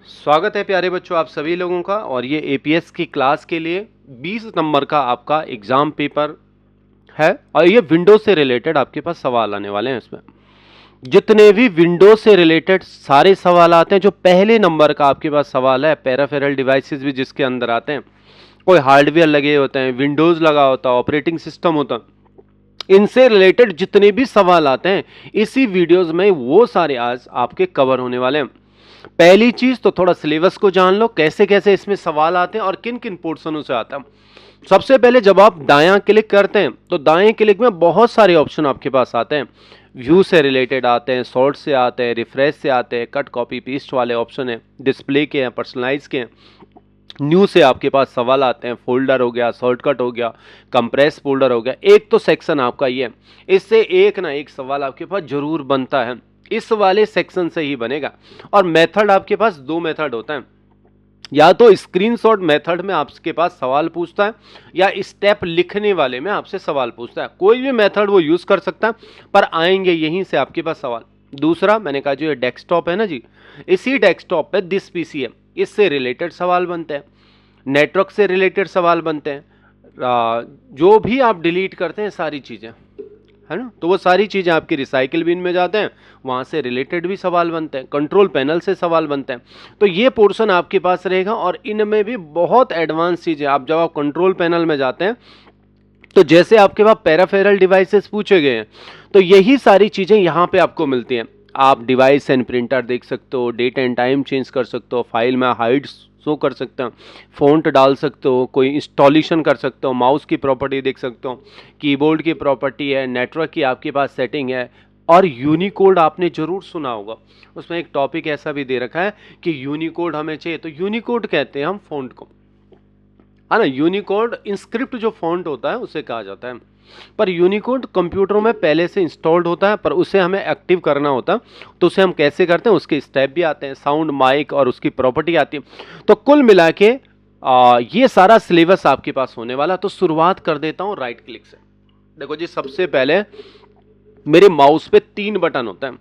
स्वागत है प्यारे बच्चों आप सभी लोगों का। और ये एपीएस की क्लास के लिए 20 नंबर का आपका एग्जाम पेपर है और ये विंडो से रिलेटेड आपके पास सवाल आने वाले हैं। इसमें जितने भी विंडो से रिलेटेड सारे सवाल आते हैं, जो पहले नंबर का आपके पास सवाल है, पेरिफेरल डिवाइसेस भी जिसके अंदर आते हैं, कोई हार्डवेयर लगे होते हैं, विंडोज लगा होता है, ऑपरेटिंग सिस्टम होता है, इनसे रिलेटेड जितने भी सवाल आते हैं इसी वीडियोस में वो सारे आज आपके कवर होने वाले हैं। पहली चीज तो थोड़ा सिलेबस को जान लो, कैसे कैसे इसमें सवाल आते हैं और किन किन पोर्शनों से आता है। सबसे पहले जब आप दायां क्लिक करते हैं तो दाएं क्लिक में बहुत सारे ऑप्शन आपके पास आते हैं। व्यू से रिलेटेड आते हैं, सॉर्ट से आते हैं, रिफ्रेश से आते हैं, कट कॉपी पेस्ट वाले ऑप्शन है, डिस्प्ले के हैं, पर्सनलाइज के हैं, न्यू से आपके पास सवाल आते हैं, फोल्डर हो गया, शॉर्टकट हो गया, कंप्रेस फोल्डर हो गया। एक तो सेक्शन आपका ये है, इससे एक ना एक सवाल आपके पास जरूर बनता है, इस वाले सेक्शन से ही बनेगा। और मेथड आपके पास दो मेथड होता है, या तो स्क्रीनशॉट मेथड में आपके पास सवाल पूछता है या स्टेप लिखने वाले में आपसे सवाल पूछता है। कोई भी मेथड वो यूज कर सकता है, पर आएंगे यहीं से आपके पास सवाल। दूसरा मैंने कहा जो ये डेस्कटॉप है ना जी, इसी डेस्कटॉप पे दिस पीसी है, इससे रिलेटेड सवाल बनते हैं, नेटवर्क से रिलेटेड सवाल बनते हैं, जो भी आप डिलीट करते हैं सारी चीजें, है ना, तो वो सारी चीजें आपकी रिसाइकिल बिन में जाते हैं, वहां से रिलेटेड भी सवाल बनते हैं, कंट्रोल पैनल से सवाल बनते हैं। तो ये पोर्शन आपके पास रहेगा और इनमें भी बहुत एडवांस चीजें। आप जब आप कंट्रोल पैनल में जाते हैं तो जैसे आपके पास पेरिफेरल डिवाइसेस पूछे गए हैं, तो यही सारी चीजें यहाँ पे आपको मिलती हैं। आप डिवाइस एंड प्रिंटर देख सकते हो, डेट एंड टाइम चेंज कर सकते हो, फाइल में हाइड शो कर सकते हो, फ़ॉन्ट डाल सकते हो, कोई इंस्टॉलेशन कर सकते हो, माउस की प्रॉपर्टी देख सकते हो, कीबोर्ड की प्रॉपर्टी है, नेटवर्क की आपके पास सेटिंग है। और यूनिकोड आपने जरूर सुना होगा, उसमें एक टॉपिक ऐसा भी दे रखा है कि यूनिकोड हमें चाहिए, तो यूनिकोड कहते हैं हम फ़ॉन्ट को, है ना। यूनिकोड इंस्क्रिप्ट जो फॉन्ट होता है उसे कहा जाता है, पर यूनिकोड कंप्यूटरों में पहले से इंस्टॉल्ड होता है, पर उसे हमें एक्टिव करना होता है। तो उसे हम कैसे करते हैं, उसके स्टेप भी आते हैं, साउंड, माइक और उसकी प्रॉपर्टी आती है। तो कुल मिला के ये सारा सिलेबस आपके पास होने वाला। तो शुरुआत कर देता हूं राइट क्लिक से। देखो जी, सबसे पहले मेरे माउस पे 3 बटन होते हैं।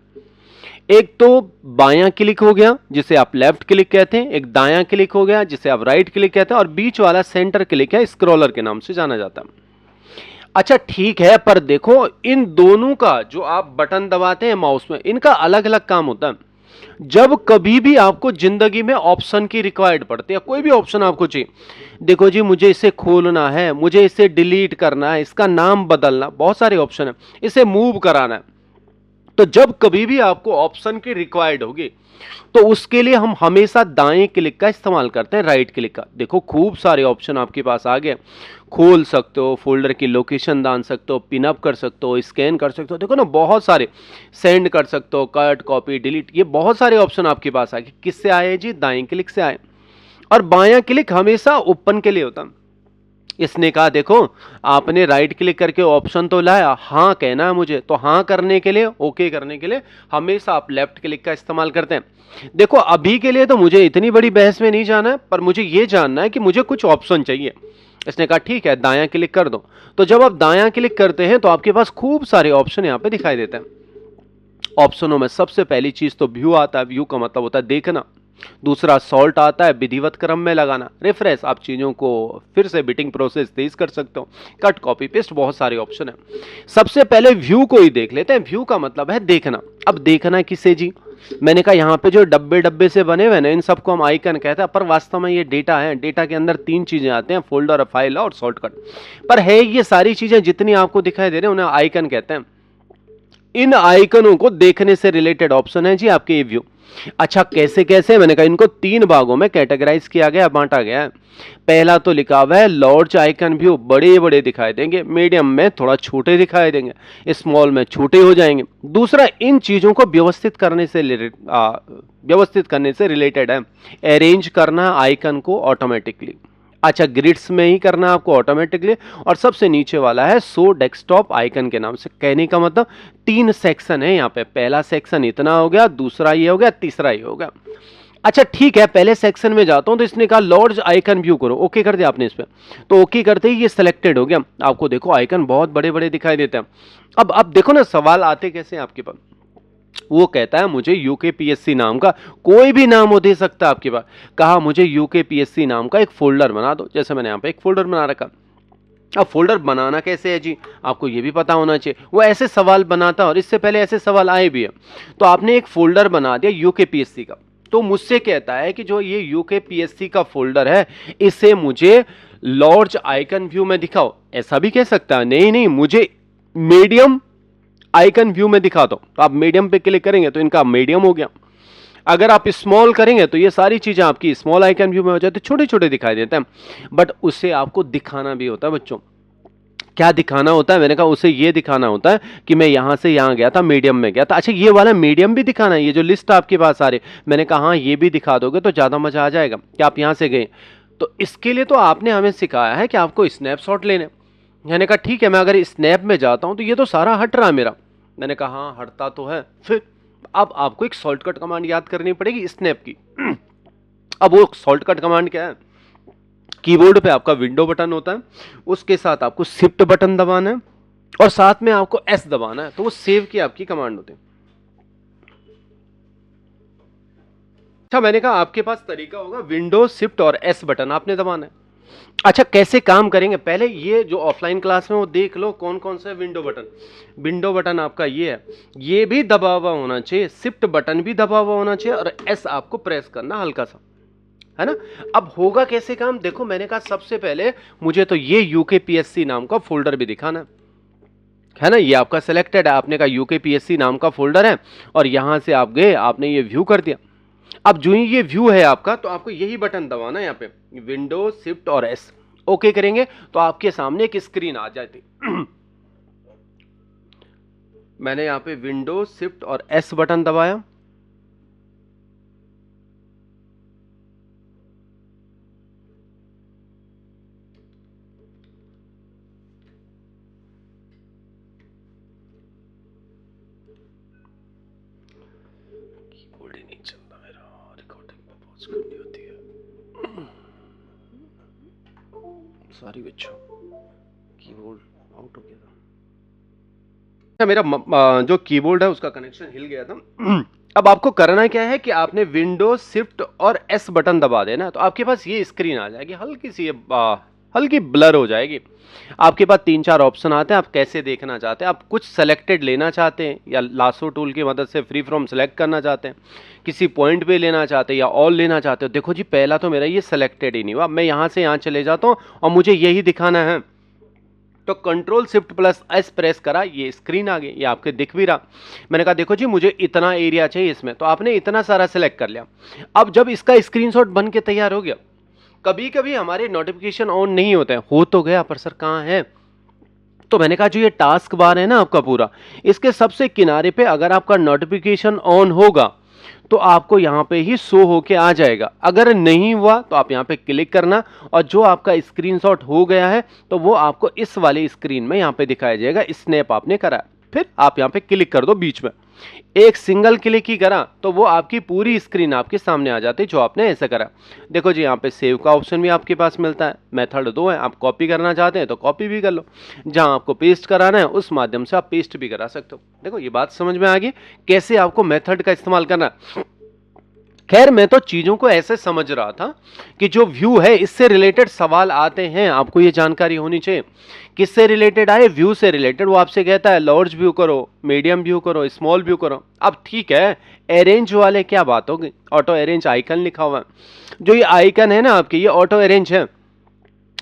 एक तो बायां क्लिक हो गया जिसे आप लेफ्ट क्लिक कहते हैं, एक दायां क्लिक हो गया जिसे आप राइट क्लिक कहते हैं, और बीच वाला सेंटर क्लिक है, स्क्रॉलर के नाम से जाना जाता है। अच्छा ठीक है, पर देखो इन दोनों का जो आप बटन दबाते हैं माउस में, इनका अलग अलग काम होता है। जब कभी भी आपको जिंदगी में ऑप्शन की रिक्वायर्ड पड़ती है, कोई भी ऑप्शन आपको चाहिए, देखो जी मुझे इसे खोलना है, मुझे इसे डिलीट करना है, इसका नाम बदलना, बहुत सारे ऑप्शन है, इसे मूव कराना है, तो जब कभी भी आपको ऑप्शन की रिक्वायर्ड होगी तो उसके लिए हम हमेशा दाएं क्लिक का इस्तेमाल करते हैं, राइट क्लिक का। देखो खूब सारे ऑप्शन आपके पास आ गए, खोल सकते हो, फोल्डर की लोकेशन डाल सकते हो, पिन अप कर सकते हो, स्कैन कर सकते हो, देखो ना बहुत सारे, सेंड कर सकते हो, कट, कॉपी, डिलीट, ये बहुत सारे ऑप्शन आपके पास आ गए। किससे आए जी? दाएं क्लिक से आए। और बायां क्लिक हमेशा ओपन के लिए होता है। इसने कहा देखो आपने राइट क्लिक करके ऑप्शन तो लाया, हाँ कहना है मुझे, तो हाँ करने के लिए, ओके करने के लिए हमेशा आप लेफ्ट क्लिक का इस्तेमाल करते हैं। देखो अभी के लिए तो मुझे इतनी बड़ी बहस में नहीं जाना है, पर मुझे यह जानना है कि मुझे कुछ ऑप्शन चाहिए। इसने कहा ठीक है दायां क्लिक कर दो। तो जब आप दायां क्लिक करते हैं तो आपके पास खूब सारे ऑप्शन यहां पे दिखाई देते हैं। ऑप्शनों में सबसे पहली चीज तो व्यू आता है, व्यू का मतलब होता है देखना। दूसरा सॉल्ट आता है, विधिवत क्रम में लगाना। रिफ्रेश, आप चीजों को फिर से बिटिंग प्रोसेस तेज कर सकते हो। कट, कॉपी, पेस्ट, बहुत सारे ऑप्शन है। सबसे पहले व्यू को ही देख लेते हैं। व्यू का मतलब है देखना। अब देखना किसे जी? मैंने कहा यहाँ पे जो डब्बे डब्बे से बने हुए ना, इन सबको हम आइकन कहते हैं, पर वास्तव में ये डेटा है। डेटा के अंदर 3 चीजें आते हैं, फोल्डर, फाइल और शॉर्टकट। पर है ये सारी चीजें जितनी आपको दिखाई दे रही है उन्हें आइकन कहते हैं। इन आइकनों को देखने से रिलेटेड ऑप्शन है जी आपके ये व्यू। अच्छा कैसे कैसे? मैंने कहा इनको 3 भागों में कैटेगराइज किया गया, बांटा गया है। पहला तो लिखा हुआ है लार्ज आइकन व्यू, बड़े बड़े दिखाई देंगे, मीडियम में थोड़ा छोटे दिखाई देंगे, स्मॉल में छोटे हो जाएंगे। दूसरा इन चीजों को व्यवस्थित करने से रिलेटेड है, अरेंज करना आइकन को ऑटोमेटिकली। अच्छा ग्रिड्स में ही करना आपको ऑटोमेटिकली। और सबसे नीचे वाला है शो डेस्कटॉप आइकन के नाम से। कहने का मतलब 3 सेक्शन है यहाँ पे। पहला सेक्शन इतना हो गया, दूसरा ये हो गया, तीसरा ये हो गया। अच्छा ठीक है, पहले सेक्शन में जाता हूं। तो इसने कहा लार्ज आइकन व्यू करो, ओके कर दिया आपने इस पे। तो ओके करते ही ये सिलेक्टेड हो गया। आपको देखो आइकन बहुत बड़े बड़े दिखाई देते हैं। अब देखो ना सवाल आते कैसे हैं आपके पास। वो कहता है मुझे यूकेपीएससी नाम का, कोई भी नाम हो दे सकता है आपके पास, कहा मुझे यूकेपीएससी नाम का एक फोल्डर बना दो। जैसे मैंने यहाँ पे एक फोल्डर बना रखा। अब फोल्डर बनाना कैसे है जी, आपको ये भी पता होना चाहिए। वो ऐसे सवाल बनाता है और इससे पहले ऐसे सवाल आए भी है। तो आपने एक फोल्डर बना दिया यूकेपीएससी का, तो मुझसे कहता है कि जो ये यूकेपीएससी का फोल्डर है इसे मुझे लार्ज आइकन व्यू में दिखाओ। ऐसा भी कह सकता है, नहीं नहीं मुझे मीडियम आइकन व्यू में दिखा दो। तो आप मीडियम पे क्लिक करेंगे तो इनका मीडियम हो गया। अगर आप स्मॉल करेंगे तो ये सारी चीजें आपकी स्मॉल आइकन व्यू में हो जाती, छोटे छोटे दिखाई देते हैं। बट उसे आपको दिखाना भी होता है बच्चों। क्या दिखाना होता है, मैंने कहा उसे ये दिखाना होता है कि मैं यहां से यहां गया था, मीडियम में गया था। अच्छा ये वाला मीडियम भी दिखाना है, ये जो लिस्ट आपके पास आ रही, मैंने कहा हाँ ये भी दिखा दोगे तो ज्यादा मजा आ जाएगा कि आप यहां से गए। तो इसके लिए तो आपने हमें सिखाया है कि आपको स्नैपशॉट लेने। मैंने कहा ठीक है, मैं अगर स्नैप में जाता हूं तो ये तो सारा हट रहा है मेरा। मैंने कहा हाँ हटता तो है। फिर अब आपको एक शॉर्टकट कमांड याद करनी पड़ेगी स्नैप की। अब वो शॉर्टकट कमांड क्या है, कीबोर्ड पे आपका विंडो बटन होता है, उसके साथ आपको शिफ्ट बटन दबाना है और साथ में आपको एस दबाना है, तो वो सेव की आपकी कमांड होती है। अच्छा मैंने कहा आपके पास तरीका होगा, विंडो शिफ्ट और एस बटन आपने दबाना है। अच्छा कैसे काम करेंगे, पहले ये जो ऑफलाइन क्लास में वो देख लो कौन कौन सा विंडो बटन। विंडो बटन आपका ये है, ये भी दबा हुआ होना चाहिए, शिफ्ट बटन भी दबा हुआ होना चाहिए और एस आपको प्रेस करना हल्का सा, है ना। अब होगा कैसे काम, देखो मैंने कहा सबसे पहले मुझे तो ये यूकेपीएससी नाम का फोल्डर भी दिखाना है ना। ये आपका सिलेक्टेड है, आपने कहा यूकेपीएससी नाम का फोल्डर है और यहां से आप गए, आपने ये व्यू कर दिया। अब जो ही ये व्यू है आपका, तो आपको यही बटन दबाना है यहाँ पे, विंडो शिफ्ट और एस। ओके करेंगे तो आपके सामने एक स्क्रीन आ जाती। मैंने यहाँ पे विंडो शिफ्ट और एस बटन दबाया। कीबोर्ड ही नहीं चलता मेरा, रिकॉर्डिंग में पॉज करनी होती है। सॉरी बच्चों, कीबोर्ड आउट हो गया था। मेरा जो कीबोर्ड है उसका कनेक्शन हिल गया था। अब आपको करना क्या है कि आपने विंडो शिफ्ट और एस बटन दबा देना, तो आपके पास ये स्क्रीन आ जाएगी, हल्की सी हल्की ब्लर हो जाएगी। आपके पास 3-4 ऑप्शन आते हैं, आप कैसे देखना चाहते हैं। आप कुछ सेलेक्टेड लेना चाहते हैं या लासो टूल की मदद से फ्री फ्रॉम सेलेक्ट करना चाहते हैं, किसी पॉइंट पे लेना चाहते हैं या ऑल लेना चाहते हो। देखो जी पहला तो मेरा ये सेलेक्टेड ही नहीं हुआ, मैं यहाँ से यहाँ चले जाता हूँ और मुझे यही दिखाना है, तो control shift plus S press करा, ये स्क्रीन आ गई, ये आपके दिख भी रहा। मैंने कहा देखो जी मुझे इतना एरिया चाहिए इसमें, तो आपने इतना सारा सेलेक्ट कर लिया। अब जब इसका स्क्रीनशॉट बन के तैयार हो गया, कभी कभी हमारे नोटिफिकेशन ऑन नहीं होते हैं, हो तो गया पर सर कहाँ है, तो मैंने कहा जो ये टास्क बार है ना आपका पूरा, इसके सबसे किनारे पे अगर आपका नोटिफिकेशन ऑन होगा तो आपको यहाँ पे ही शो होके आ जाएगा। अगर नहीं हुआ तो आप यहाँ पे क्लिक करना और जो आपका स्क्रीनशॉट हो गया है तो वो आपको इस वाली स्क्रीन में यहाँ पे दिखाया जाएगा, स्नैप आपने करा। फिर आप यहाँ पे क्लिक कर दो बीच में, एक सिंगल क्लिक ही करा तो वो आपकी पूरी स्क्रीन आपके सामने आ जाती है जो आपने ऐसा करा। देखो जी यहाँ पे सेव का ऑप्शन भी आपके पास मिलता है, मेथड 2 है, आप कॉपी करना चाहते हैं तो कॉपी भी कर लो, जहां आपको पेस्ट कराना है उस माध्यम से आप पेस्ट भी करा सकते हो। देखो ये बात समझ में आ गई कैसे आपको मेथड का इस्तेमाल करना। खैर मैं तो चीजों को ऐसे समझ रहा था कि जो व्यू है इससे रिलेटेड सवाल आते हैं, आपको ये जानकारी होनी चाहिए। किससे रिलेटेड आए, व्यू से रिलेटेड। वो आपसे कहता है लार्ज व्यू करो, मीडियम व्यू करो, स्मॉल व्यू करो। अब ठीक है, अरेंज वाले क्या बात होगी, ऑटो अरेंज आइकन लिखा हुआ है, जो ये आइकन है ना आपके, ये ऑटो अरेंज है।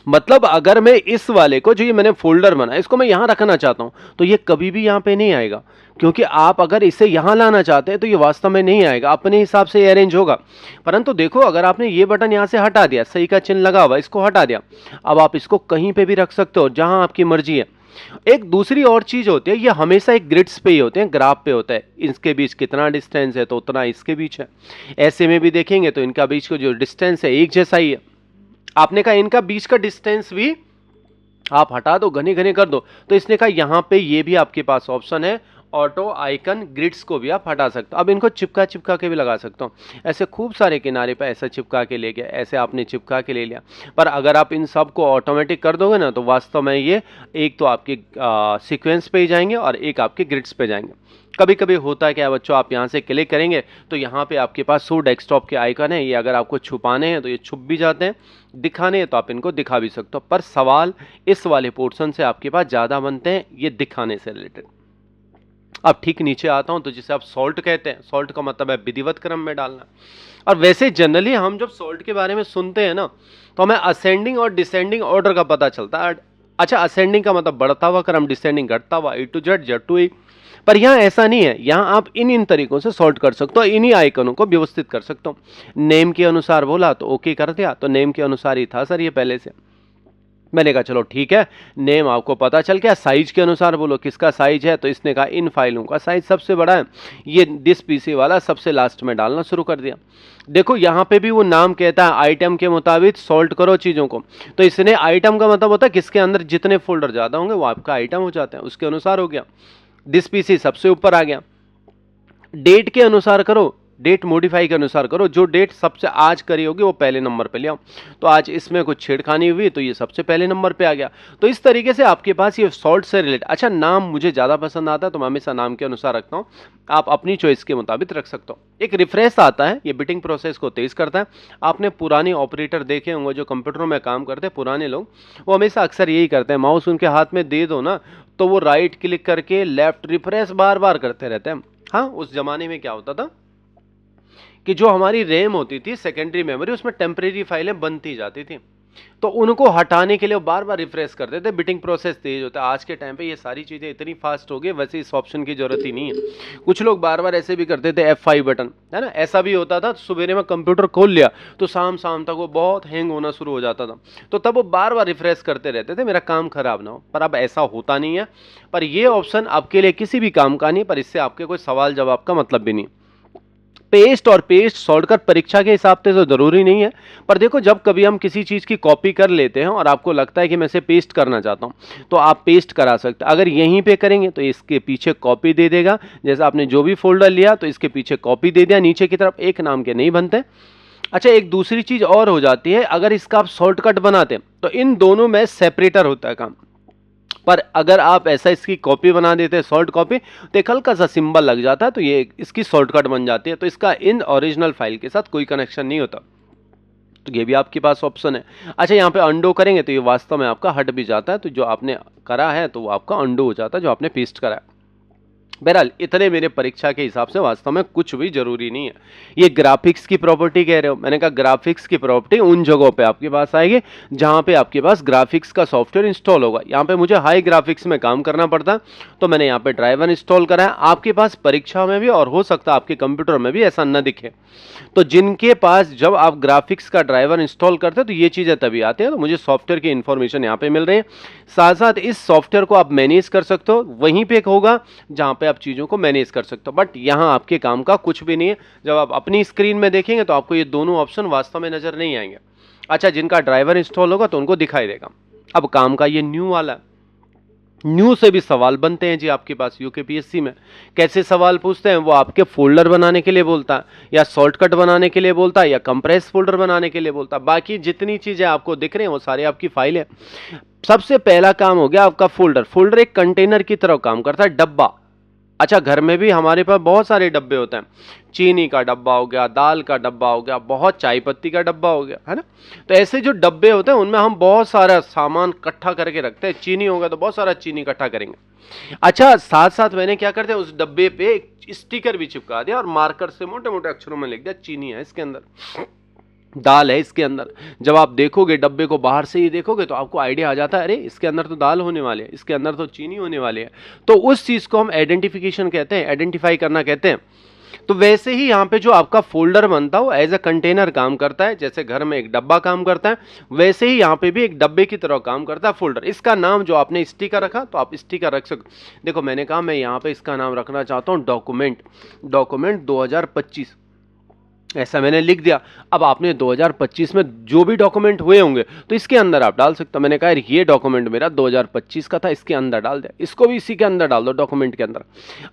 मतलब अगर मैं इस वाले को, जो ये मैंने फोल्डर बना इसको मैं यहां रखना चाहता हूं तो ये कभी भी यहां पे नहीं आएगा, क्योंकि आप अगर इसे यहां लाना चाहते हैं तो ये वास्तव में नहीं आएगा, अपने हिसाब से ये अरेंज होगा। परंतु देखो अगर आपने ये बटन यहां से हटा दिया, सही का चिन्ह लगा हुआ, इसको हटा दिया, अब आप इसको कहीं पे भी रख सकते हो जहां आपकी मर्जी है। एक दूसरी और चीज होती है, ये हमेशा एक ग्रिड्स पे ही होते हैं, ग्राफ पे होता है, इसके बीच कितना डिस्टेंस है तो उतना इसके बीच है। ऐसे में भी देखेंगे तो इनका बीच का जो डिस्टेंस है एक जैसा ही है। आपने कहा इनका बीच का डिस्टेंस भी आप हटा दो, घने घने कर दो, तो इसने कहा यहां पे ये भी आपके पास ऑप्शन है, ऑटो आइकन ग्रिड्स को भी आप हटा सकते हो। अब इनको चिपका चिपका के भी लगा सकता हूं, ऐसे खूब सारे किनारे पे ऐसा चिपका के ले गया, ऐसे आपने चिपका के ले लिया। पर अगर आप इन सब को ऑटोमेटिक कर दोगे ना तो वास्तव में ये एक तो आपके सीक्वेंस पे ही जाएंगे और एक आपके ग्रिड्स पे जाएंगे। कभी कभी होता है क्या बच्चों, आप यहाँ से क्लिक करेंगे तो यहाँ पे आपके पास शो डेस्कटॉप के आइकन है, ये अगर आपको छुपाने हैं तो ये छुप भी जाते हैं, दिखाने हैं तो आप इनको दिखा भी सकते हो, पर सवाल इस वाले पोर्शन से आपके पास ज़्यादा बनते हैं ये दिखाने से रिलेटेड। अब ठीक नीचे आता हूं तो जिसे आप सॉल्ट कहते हैं, सॉल्ट का मतलब है विधिवत क्रम में डालना। और वैसे जनरली हम जब सॉल्ट के बारे में सुनते हैं ना तो हमें असेंडिंग और डिसेंडिंग ऑर्डर का पता चलता है। अच्छा, असेंडिंग का मतलब बढ़ता हुआ क्रम, डिसेंडिंग घटता हुआ, ए टू जेड, जेड टू ई। पर यहाँ ऐसा नहीं है, यहाँ आप इन तरीकों से सॉल्ट कर सकते हो, इन्हीं आइकनों को व्यवस्थित कर सकते हो। नेम के अनुसार बोला तो ओके कर दिया, तो नेम के अनुसार ही था सर ये पहले से। मैंने कहा चलो ठीक है, नेम आपको पता चल गया, साइज के अनुसार बोलो किसका साइज है, तो इसने कहा इन फाइलों का साइज सबसे बड़ा है, ये दिस पीसी वाला सबसे लास्ट में डालना शुरू कर दिया। देखो यहाँ पे भी वो नाम कहता है आइटम के मुताबिक सॉल्ट करो चीज़ों को, तो इसने आइटम का मतलब होता है किसके अंदर जितने फोल्डर ज़्यादा होंगे वो आपका आइटम हो जाते हैं, उसके अनुसार हो गया। दिस पीसी सबसे ऊपर आ गया। डेट के अनुसार करो, डेट मॉडिफाई के अनुसार करो, जो डेट सबसे आज करी होगी वो पहले नंबर पे ले आओ, तो आज इसमें कुछ छेड़खानी हुई तो ये सबसे पहले नंबर पे आ गया। तो इस तरीके से आपके पास ये सॉल्ट से रिलेटेड। अच्छा, नाम मुझे ज़्यादा पसंद आता है तो मैं हमेशा नाम के अनुसार रखता हूँ, आप अपनी चॉइस के मुताबिक रख सकते हो। एक रिफ्रेश आता है, ये बिटिंग प्रोसेस को तेज करता है। आपने पुराने ऑपरेटर देखे होंगे जो कंप्यूटरों में काम करते हैं, पुराने लोग, वो हमेशा अक्सर यही करते हैं, माउस उनके हाथ में दे दो ना तो वो राइट क्लिक करके लेफ्ट रिफ्रेश बार बार करते रहते हैं। हाँ, उस जमाने में क्या होता था कि जो हमारी रैम होती थी, सेकेंडरी मेमोरी, उसमें टेम्परेरी फाइलें बनती जाती थी, तो उनको हटाने के लिए बार बार रिफ्रेश करते थे, बिटिंग प्रोसेस तेज होता है। आज के टाइम पे ये सारी चीज़ें इतनी फास्ट हो गई, वैसे इस ऑप्शन की जरूरत ही नहीं है। कुछ लोग बार बार ऐसे भी करते थे, F5 बटन है ना, ऐसा भी होता था, सवेरे में कंप्यूटर खोल लिया तो शाम तक वो बहुत हैंग होना शुरू हो जाता था, तो तब वो बार बार रिफ्रेश करते रहते थे, मेरा काम खराब ना हो। पर अब ऐसा होता नहीं है, पर ये ऑप्शन आपके लिए किसी भी काम का नहीं, पर इससे आपके कोई सवाल जवाब का मतलब भी नहीं। पेस्ट और पेस्ट शॉर्टकट परीक्षा के हिसाब से तो जरूरी नहीं है, पर देखो जब कभी हम किसी चीज की कॉपी कर लेते हैं और आपको लगता है कि मैं इसे पेस्ट करना चाहता हूं तो आप पेस्ट करा सकते हैं। अगर यहीं पे करेंगे तो इसके पीछे कॉपी दे देगा, जैसे आपने जो भी फोल्डर लिया तो इसके पीछे कॉपी दे दिया, नीचे की तरफ एक नाम के नहीं बनते। अच्छा, एक दूसरी चीज और हो जाती है, अगर इसका आप शॉर्टकट बनाते तो इन दोनों में सेपरेटर होता है काम, पर अगर आप ऐसा इसकी कॉपी बना देते हैं, सॉल्ट कॉपी, तो एक हल्का सा सिंबल लग जाता है तो ये इसकी शॉर्टकट बन जाती है, तो इसका इन ओरिजिनल फाइल के साथ कोई कनेक्शन नहीं होता, तो ये भी आपके पास ऑप्शन है। अच्छा, यहाँ पे अंडो करेंगे तो ये वास्तव में आपका हट भी जाता है, तो जो आपने करा है तो वो आपका अंडो हो जाता है, जो आपने पेस्ट करा है। बहरहाल इतने मेरे परीक्षा के हिसाब से वास्तव में कुछ भी जरूरी नहीं है। ये ग्राफिक्स की प्रॉपर्टी कह रहे हो, मैंने कहा ग्राफिक्स की प्रॉपर्टी उन जगहों पे आपके पास आएगी जहां पे आपके पास ग्राफिक्स का सॉफ्टवेयर इंस्टॉल होगा। यहाँ पे मुझे हाई ग्राफिक्स में काम करना पड़ता है तो मैंने यहाँ पे ड्राइवर इंस्टॉल करा है। आपके पास परीक्षा में भी, और हो सकता है आपके कंप्यूटर में भी ऐसा न दिखे, तो जिनके पास जब आप ग्राफिक्स का ड्राइवर इंस्टॉल करते हैं तो ये चीज़ें तभी आती हैं, तो मुझे सॉफ्टवेयर की इन्फॉर्मेशन यहाँ पे मिल रही है। साथ साथ इस सॉफ्टवेयर को आप मैनेज कर सकते हो, वहीं पे होगा जहाँ पे आप चीज़ों को मैनेज कर सकते हो, बट यहाँ आपके काम का कुछ भी नहीं है। जब आप अपनी स्क्रीन में देखेंगे तो आपको ये दोनों ऑप्शन वास्तव में नजर नहीं आएंगे। अच्छा, जिनका ड्राइवर इंस्टॉल होगा तो उनको दिखाई देगा। अब काम का ये न्यू वाला, न्यू से भी सवाल बनते हैं जी आपके पास यूकेपीएससी में। कैसे सवाल पूछते हैं, वो आपके फोल्डर बनाने के लिए बोलता है, या शॉर्टकट बनाने के लिए बोलता है, या कंप्रेस फोल्डर बनाने के लिए बोलता है। बाकी जितनी चीजें आपको दिख रही हैं वो सारी आपकी फाइल है। सबसे पहला काम हो गया आपका फोल्डर। फोल्डर एक कंटेनर की तरह काम करता है, डब्बा। अच्छा, घर में भी हमारे पास बहुत सारे डब्बे होते हैं, चीनी का डब्बा हो गया, दाल का डब्बा हो गया, बहुत चाय पत्ती का डब्बा हो गया, है ना। तो ऐसे जो डब्बे होते हैं उनमें हम बहुत सारा सामान इकट्ठा करके रखते हैं। चीनी होगा तो बहुत सारा चीनी इकट्ठा करेंगे। अच्छा, साथ साथ मैंने क्या करते हैं, उस डब्बे पे एक स्टिकर भी चिपका दिया और मार्कर से मोटे मोटे अक्षरों में लिख दिया चीनी है इसके अंदर, दाल है इसके अंदर। जब आप देखोगे डब्बे को, बाहर से ही देखोगे तो आपको आइडिया आ जाता है, अरे इसके अंदर तो दाल होने वाले है, इसके अंदर तो चीनी होने वाली है। तो उस चीज को हम आइडेंटिफिकेशन कहते हैं, आइडेंटिफाई करना कहते हैं। तो वैसे ही यहाँ पे जो आपका फोल्डर बनता है वो एज अ कंटेनर काम करता है, जैसे घर में एक डब्बा काम करता है वैसे ही यहाँ पे भी एक डब्बे की तरह काम करता है फोल्डर। इसका नाम जो आपने स्टिकर रखा तो आप स्टिकर रख सकते। देखो मैंने कहा मैं यहाँ पे इसका नाम रखना चाहता हूँ डॉक्यूमेंट 2025, ऐसा मैंने लिख दिया। अब आपने 2025 में जो भी डॉक्यूमेंट हुए होंगे तो इसके अंदर आप डाल सकते हो। मैंने कहा ये डॉक्यूमेंट मेरा 2025 का था, इसके अंदर डाल दिया, इसको भी इसी के अंदर डाल दो, डॉक्यूमेंट के अंदर।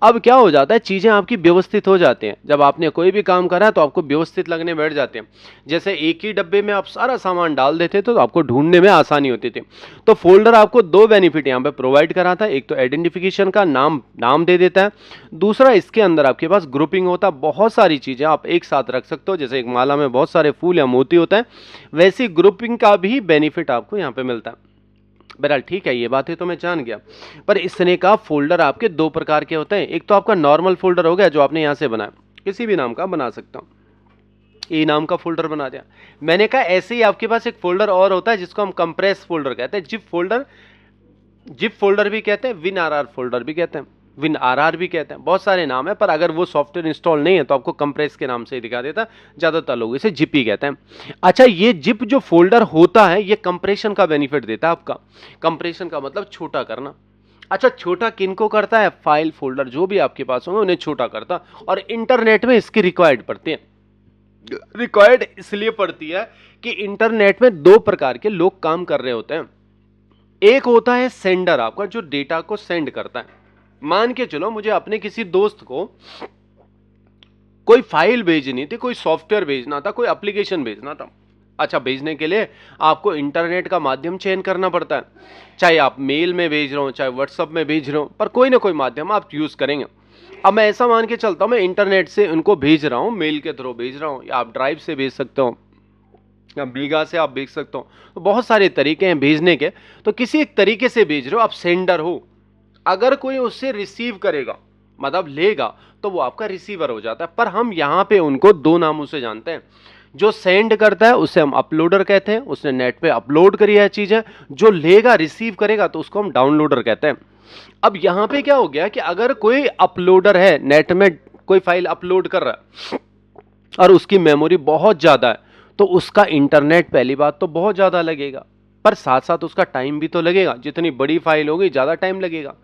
अब क्या हो जाता है, चीजें आपकी व्यवस्थित हो जाती हैं। जब आपने कोई भी काम करा तो आपको व्यवस्थित लगने बैठ जाते हैं। जैसे एक ही डब्बे में आप सारा सामान डाल देते तो आपको ढूंढने में आसानी होती थी। तो फोल्डर आपको दो बेनिफिट यहाँ पे प्रोवाइड कराता है। एक तो आइडेंटिफिकेशन का नाम दे देता है, दूसरा इसके अंदर आपके पास ग्रुपिंग होता है। बहुत सारी चीजें आप एक साथ रख सकते हो, जैसे एक माला में बहुत सारे फूल या मोती होता है, वैसी ग्रुपिंग का भी बेनिफिट आपको यहाँ पे मिलता है। बहरहाल ठीक है, ये बातें तो मैं जान गया। पर इस तरह का फोल्डर आपके दो प्रकार के होते हैं। एक तो आपका नॉर्मल फोल्डर हो गया जो आपने यहां से बनाया, किसी भी नाम का बना सकता हूं, ए नाम का फोल्डर बना दिया। मैंने कहा ऐसे ही आपके पास एक फोल्डर और होता है जिसको हम कंप्रेस फोल्डर कहते हैं, जिप फोल्डर भी कहते हैं, विन आरआर फोल्डर भी कहते हैं, विन आरआर भी कहते हैं। बहुत सारे नाम है, पर अगर वो सॉफ्टवेयर इंस्टॉल नहीं है तो आपको कंप्रेस के नाम से ही दिखा देता, ज्यादातर लोग इसे जिप ही कहते हैं। अच्छा, ये जिप जो फोल्डर होता है ये कंप्रेशन का बेनिफिट देता है आपका। कंप्रेशन का मतलब छोटा करना। अच्छा, छोटा किनको करता है, फाइल फोल्डर जो भी आपके पास होंगे उन्हें छोटा करता, और इंटरनेट में इसकी रिक्वायर्ड पड़ती है। रिक्वायर्ड इसलिए पड़ती है कि इंटरनेट में दो प्रकार के लोग काम कर रहे होते हैं। एक होता है सेंडर, आपका जो डेटा को सेंड करता है। मान के चलो मुझे अपने किसी दोस्त को कोई फाइल भेजनी थी, कोई सॉफ्टवेयर भेजना था, कोई एप्लीकेशन भेजना था। अच्छा, भेजने के लिए आपको इंटरनेट का माध्यम चयन करना पड़ता है। चाहे आप मेल में भेज रहे हो, चाहे व्हाट्सएप में भेज रहे हो, पर कोई ना कोई माध्यम आप यूज करेंगे। अब मैं ऐसा मान के चलता हूं मैं इंटरनेट से उनको भेज रहा हूं, मेल के थ्रू भेज रहा हूं, या आप ड्राइव से भेज सकते हो, या बीगा से आप भेज सकते हो। तो बहुत सारे तरीके हैं भेजने के। तो किसी एक तरीके से भेज रहे हो, आप सेंडर हो। अगर कोई उससे रिसीव करेगा, मतलब लेगा, तो वो आपका रिसीवर हो जाता है। पर हम यहां पे उनको दो नामों से जानते हैं। जो सेंड करता है उसे हम अपलोडर कहते हैं, उसने नेट पे अपलोड करी है चीजें। जो लेगा, रिसीव करेगा, तो उसको हम डाउनलोडर कहते हैं। अब यहां पे क्या हो गया कि अगर कोई अपलोडर है, नेट में कोई फाइल अपलोड कर रहा है और उसकी मेमोरी बहुत ज्यादा है, तो उसका इंटरनेट पहली बात तो बहुत ज्यादा लगेगा, पर साथ साथ उसका टाइम भी तो लगेगा। जितनी बड़ी फाइल होगी ज्यादा टाइम लगेगा।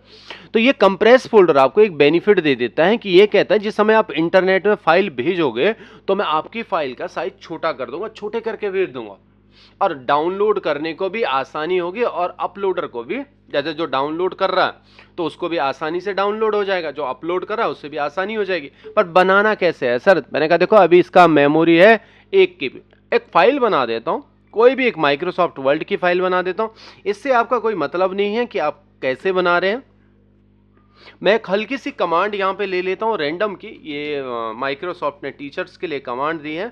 तो ये कंप्रेस फोल्डर आपको एक बेनिफिट दे देता है कि ये कहता है जिस समय आप इंटरनेट में फाइल भेजोगे तो मैं आपकी फाइल का साइज छोटा कर दूंगा, छोटे करके भेज दूंगा, और डाउनलोड करने को भी आसानी होगी, और अपलोडर को भी, जैसे जो डाउनलोड कर रहा है तो उसको भी आसानी से डाउनलोड हो जाएगा, जो अपलोड कर रहा है उससे भी आसानी हो जाएगी। पर बनाना कैसे है सर? मैंने कहा देखो, अभी इसका मेमोरी है 1 KB। एक फाइल बना देता हूं, कोई भी एक माइक्रोसॉफ्ट वर्ड की फाइल बना देता हूं। इससे आपका कोई मतलब नहीं है कि आप कैसे बना रहे हैं। मैं एक हल्की सी कमांड यहां पे ले लेता हूं रैंडम की। ये माइक्रोसॉफ्ट ने टीचर्स के लिए कमांड दी है,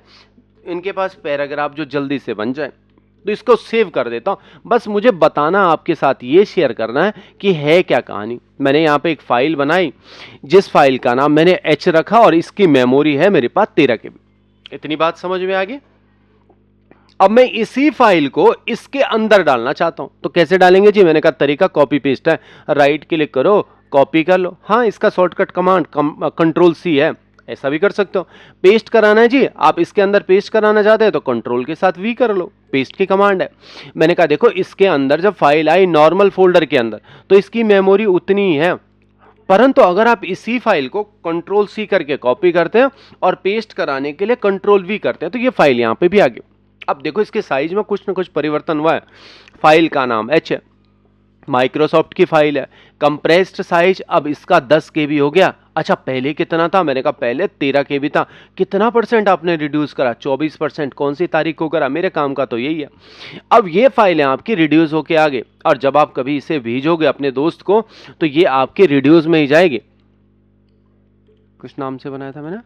इनके पास पैराग्राफ जो जल्दी से बन जाए, तो इसको सेव कर देता हूं। बस मुझे बताना, आपके साथ ये शेयर करना है कि है क्या कहानी। मैंने यहां पे एक फाइल बनाई, जिस फाइल का नाम मैंने एच रखा, और इसकी मेमोरी है मेरे पास 13 KB। इतनी बात समझ में आ गई? अब मैं इसी फाइल को इसके अंदर डालना चाहता हूं, तो कैसे डालेंगे जी? मैंने कहा तरीका कॉपी पेस्ट है, राइट क्लिक करो, कॉपी कर लो। हाँ, इसका शॉर्टकट कमांड कंट्रोल-C है, ऐसा भी कर सकते हो। पेस्ट कराना है जी, आप इसके अंदर पेस्ट कराना चाहते हैं तो कंट्रोल के साथ V कर लो, पेस्ट की कमांड है। मैंने कहा देखो, इसके अंदर जब फाइल आई नॉर्मल फोल्डर के अंदर तो इसकी मेमोरी उतनी ही है, परंतु अगर आप इसी फाइल को कंट्रोल-C करके कॉपी करते हैं और पेस्ट कराने के लिए कंट्रोल-V करते हैं तो ये फाइल यहां पे भी आ गई। अब देखो, इसके साइज में कुछ ना कुछ परिवर्तन हुआ है। फाइल का नाम एच है, माइक्रोसॉफ्ट की फाइल है, कंप्रेस्ड साइज अब इसका 10 KB हो गया। अच्छा, पहले कितना था? मैंने कहा पहले 13 KB था। कितना परसेंट आपने रिड्यूस करा? 24%। कौन सी तारीख को करा? मेरे काम का तो यही है। अब ये फाइलें आपकी रिड्यूस होके आ गई, और जब आप कभी इसे भेजोगे अपने दोस्त को तो ये आपके रिड्यूस में ही जाएगी। कुछ नाम से बनाया था मैंने,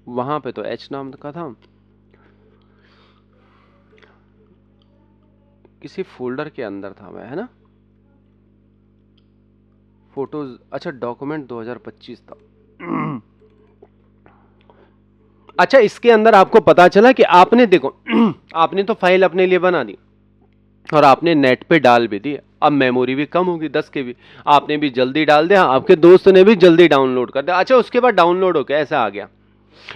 वहां पे तो एच नाम का था, किसी फोल्डर के अंदर था मैं, है ना? फोटोज, अच्छा डॉक्यूमेंट 2025 था। अच्छा, इसके अंदर आपको पता चला कि आपने देखो आपने तो फाइल अपने लिए बना दी और आपने नेट पे डाल भी दी। अब मेमोरी भी कम होगी, 10 KB। आपने भी जल्दी डाल दिया, आपके दोस्त ने भी जल्दी डाउनलोड कर दिया। अच्छा, उसके बाद डाउनलोड हो गया, ऐसा आ गया।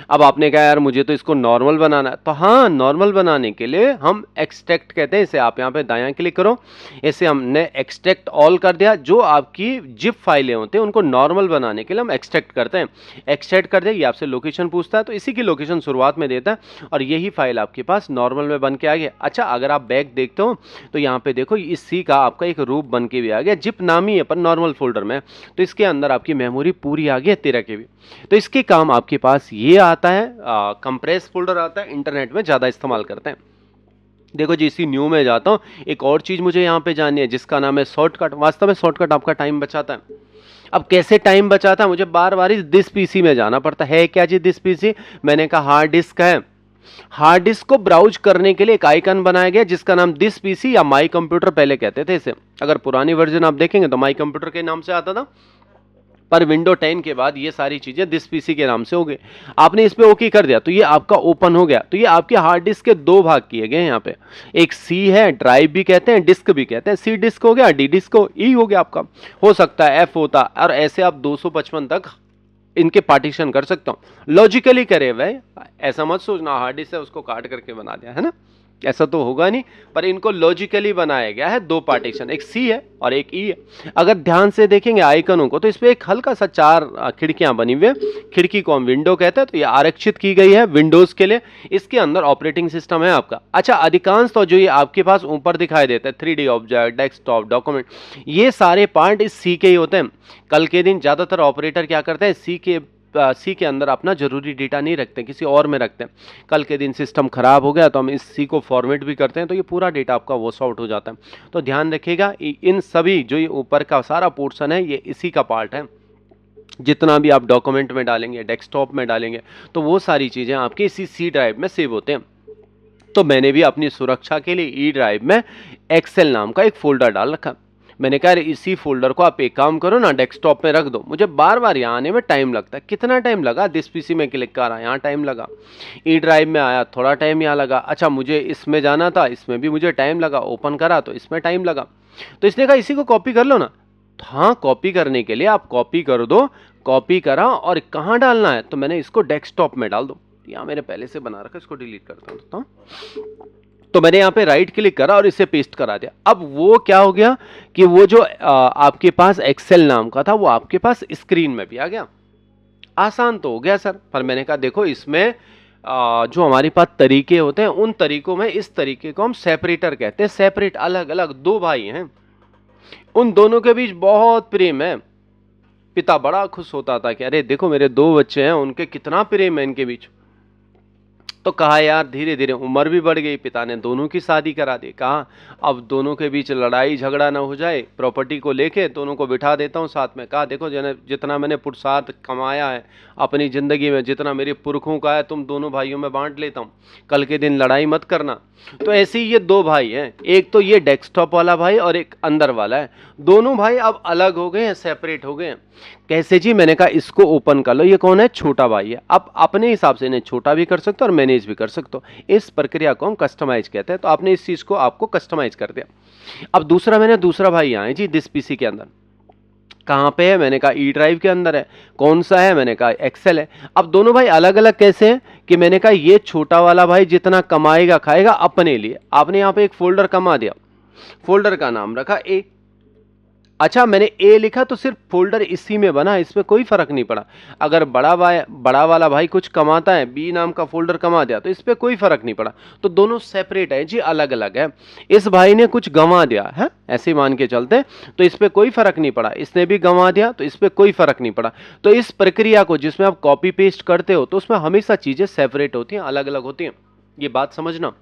अब आपने कहा यार मुझे तो इसको नॉर्मल बनाना है, तो हाँ नॉर्मल बनाने के लिए हम एक्सट्रैक्ट कहते हैं इसे। आप यहाँ पे दायां क्लिक करो, इसे हमने एक्सट्रैक्ट ऑल कर दिया। जो आपकी जिप फाइलें होते हैं उनको नॉर्मल बनाने के लिए हम एक्सट्रैक्ट करते हैं। एक्सट्रैक्ट कर दिया, ये आपसे लोकेशन पूछता है तो इसी की लोकेशन शुरुआत में देता है और यही फाइल आपके पास नॉर्मल में बन के आ गया। अच्छा, अगर आप बैक देखते हो तो यहाँ पे देखो इस सी का आपका एक रूप बन के भी आ गया। जिप नाम ही है पर नॉर्मल फोल्डर में, तो इसके अंदर आपकी मेमोरी पूरी आ गई है 13 KB। तो इसके काम आपके पास ये आता है, कंप्रेस फोल्डर आता है, इंटरनेट में ज़्यादा इस्तेमाल करते हैं। देखो जी, इसी न्यू में जाता हूँ। एक और चीज़ मुझे यहाँ पे जाननी है जिसका नाम है शॉर्टकट। वास्तव में शॉर्टकट आपका टाइम बचाता है। अब कैसे टाइम बचाता है, मुझे बार बार इस दिस पीसी में जाना पड़ता है। क्या जी दिस पीसी? मैंने कहा हार्ड डिस्क है। हार्ड डिस्क को ब्राउज करने के लिए एक आइकन बनाया गया जिसका नाम दिस पीसी या माई कंप्यूटर पहले कहते थे इसे। अगर पुरानी वर्जन आप देखेंगे तो माई कंप्यूटर के नाम से आता था, पर विंडो 10 के बाद ये सारी चीजें दिस पीसी के नाम से हो गई। आपने इस पे ओके कर दिया तो ये आपका ओपन हो गया। तो ये आपके हार्ड डिस्क के दो भाग किए गए हैं यहाँ पे। एक सी है, ड्राइव भी कहते हैं, डिस्क भी कहते हैं। सी डिस्क हो गया, डी डिस्क हो, ई हो गया आपका। हो सकता है एफ होता, और ऐसे आप 255 तक इनके पार्टीशन कर सकता हूं। लॉजिकली करे भाई, ऐसा मत सोचना हार्ड डिस्क है उसको काट करके बना दिया है ना, ऐसा तो होगा नहीं। पर इनको लॉजिकली बनाया गया है, दो पार्टीशन, एक सी है और एक ई है। अगर ध्यान से देखेंगे आइकनों को तो इसपे एक हल्का सा 4 खिड़कियां बनी हुई है। खिड़की को हम विंडो कहते हैं, तो ये आरक्षित की गई है विंडोज के लिए। इसके अंदर ऑपरेटिंग सिस्टम है आपका। अच्छा, अधिकांश तो जो ये आपके पास ऊपर दिखाई देता है 3D ऑब्जेक्ट, डेस्कटॉप, डॉक्यूमेंट, ये सारे पार्ट इस सी के ही होते हैं। कल के दिन ज्यादातर ऑपरेटर क्या करते हैं, सी के अंदर अपना जरूरी डेटा नहीं रखते, किसी और में रखते हैं। कल के दिन सिस्टम खराब हो गया तो हम इस सी को फॉर्मेट भी करते हैं, तो ये पूरा डेटा आपका वॉश आउट हो जाता है। तो ध्यान रखिएगा, इन सभी जो ये ऊपर का सारा पोर्शन है ये इसी का पार्ट है। जितना भी आप डॉक्यूमेंट में डालेंगे, डेस्कटॉप में डालेंगे, तो वो सारी चीजें आपके इसी सी ड्राइव में सेव होते हैं। तो मैंने भी अपनी सुरक्षा के लिए ई ड्राइव में एक्सेल नाम का एक फोल्डर डाल रखा। मैंने कहा इसी फोल्डर को आप एक काम करो ना, डेस्कटॉप में रख दो। मुझे बार बार यहाँ आने में टाइम लगता है। कितना टाइम लगा, दिस पीसी में क्लिक करा, यहाँ टाइम लगा। ई ड्राइव में आया, थोड़ा टाइम यहाँ लगा। अच्छा, मुझे इसमें जाना था, इसमें भी मुझे टाइम लगा। ओपन करा तो इसमें टाइम लगा। तो इसने कहा इसी को कॉपी कर लो ना। हाँ, कॉपी करने के लिए आप कॉपी कर दो। कॉपी करा और कहाँ डालना है, तो मैंने इसको डेस्कटॉप में डाल दो। यहाँ मैंने पहले से बना रखा, इसको डिलीट करता हूँ। तो मैंने यहाँ पे राइट क्लिक करा और इसे पेस्ट करा दिया। अब वो क्या हो गया कि वो जो आपके पास एक्सेल नाम का था वो आपके पास स्क्रीन में भी आ गया। आसान तो हो गया सर, पर मैंने कहा देखो इसमें जो हमारे पास तरीके होते हैं उन तरीकों में इस तरीके को हम सेपरेटर कहते हैं। सेपरेट, अलग अलग, दो भाई हैं, उन दोनों के बीच बहुत प्रेम है। पिता बड़ा खुश होता था कि अरे देखो मेरे दो बच्चे हैं, उनके कितना प्रेम है इनके बीच। तो कहा यार धीरे धीरे उम्र भी बढ़ गई, पिता ने दोनों की शादी करा दी। कहा अब दोनों के बीच लड़ाई झगड़ा ना हो जाए, प्रॉपर्टी को लेके दोनों को बिठा देता हूँ साथ में। कहा देखो जितना मैंने पुरुषार्थ कमाया है अपनी ज़िंदगी में, जितना मेरे पुरखों का है, तुम दोनों भाइयों में बांट लेता हूँ, कल के दिन लड़ाई मत करना। तो ऐसे ही ये दो भाई हैं, एक तो ये डेस्कटॉप वाला भाई और एक अंदर वाला है। दोनों भाई अब अलग हो गए हैं, सेपरेट हो गए हैं। कैसे जी? मैंने कहा इसको ओपन कर लो। ये कौन है? छोटा भाई है। अब अपने हिसाब से इन्हें छोटा भी कर सकते हो और मैनेज भी कर सकते हो। इस प्रक्रिया को हम कस्टमाइज कहते हैं। तो आपने इस चीज को आपको कस्टमाइज कर दिया। अब दूसरा भाई यहाँ है जी दिस पीसी के अंदर। कहाँ पे है? मैंने कहा ई ड्राइव के अंदर है। कौन सा है? मैंने कहा एक्सेल है। अब दोनों भाई अलग अलग कैसे हैं कि मैंने कहा ये छोटा वाला भाई जितना कमाएगा खाएगा अपने लिए। आपने यहाँ पे एक फोल्डर कमा दिया, फोल्डर का नाम रखा ए। अच्छा, मैंने ए लिखा तो सिर्फ फोल्डर इसी में बना, इसमें कोई फर्क नहीं पड़ा। अगर बड़ा वाला भाई कुछ कमाता है, बी नाम का फोल्डर कमा दिया, तो इस पे कोई फर्क नहीं पड़ा। तो दोनों सेपरेट है जी, अलग अलग है। इस भाई ने कुछ गंवा दिया है, ऐसे मान के चलते, तो इस पे कोई फर्क नहीं पड़ा। इसने भी गंवा दिया तो इस पे कोई फर्क नहीं पड़ा। तो इस प्रक्रिया को जिसमें आप कॉपी पेस्ट करते हो तो उसमें हमेशा चीजें सेपरेट होती हैं, अलग अलग होती हैं। ये बात समझना।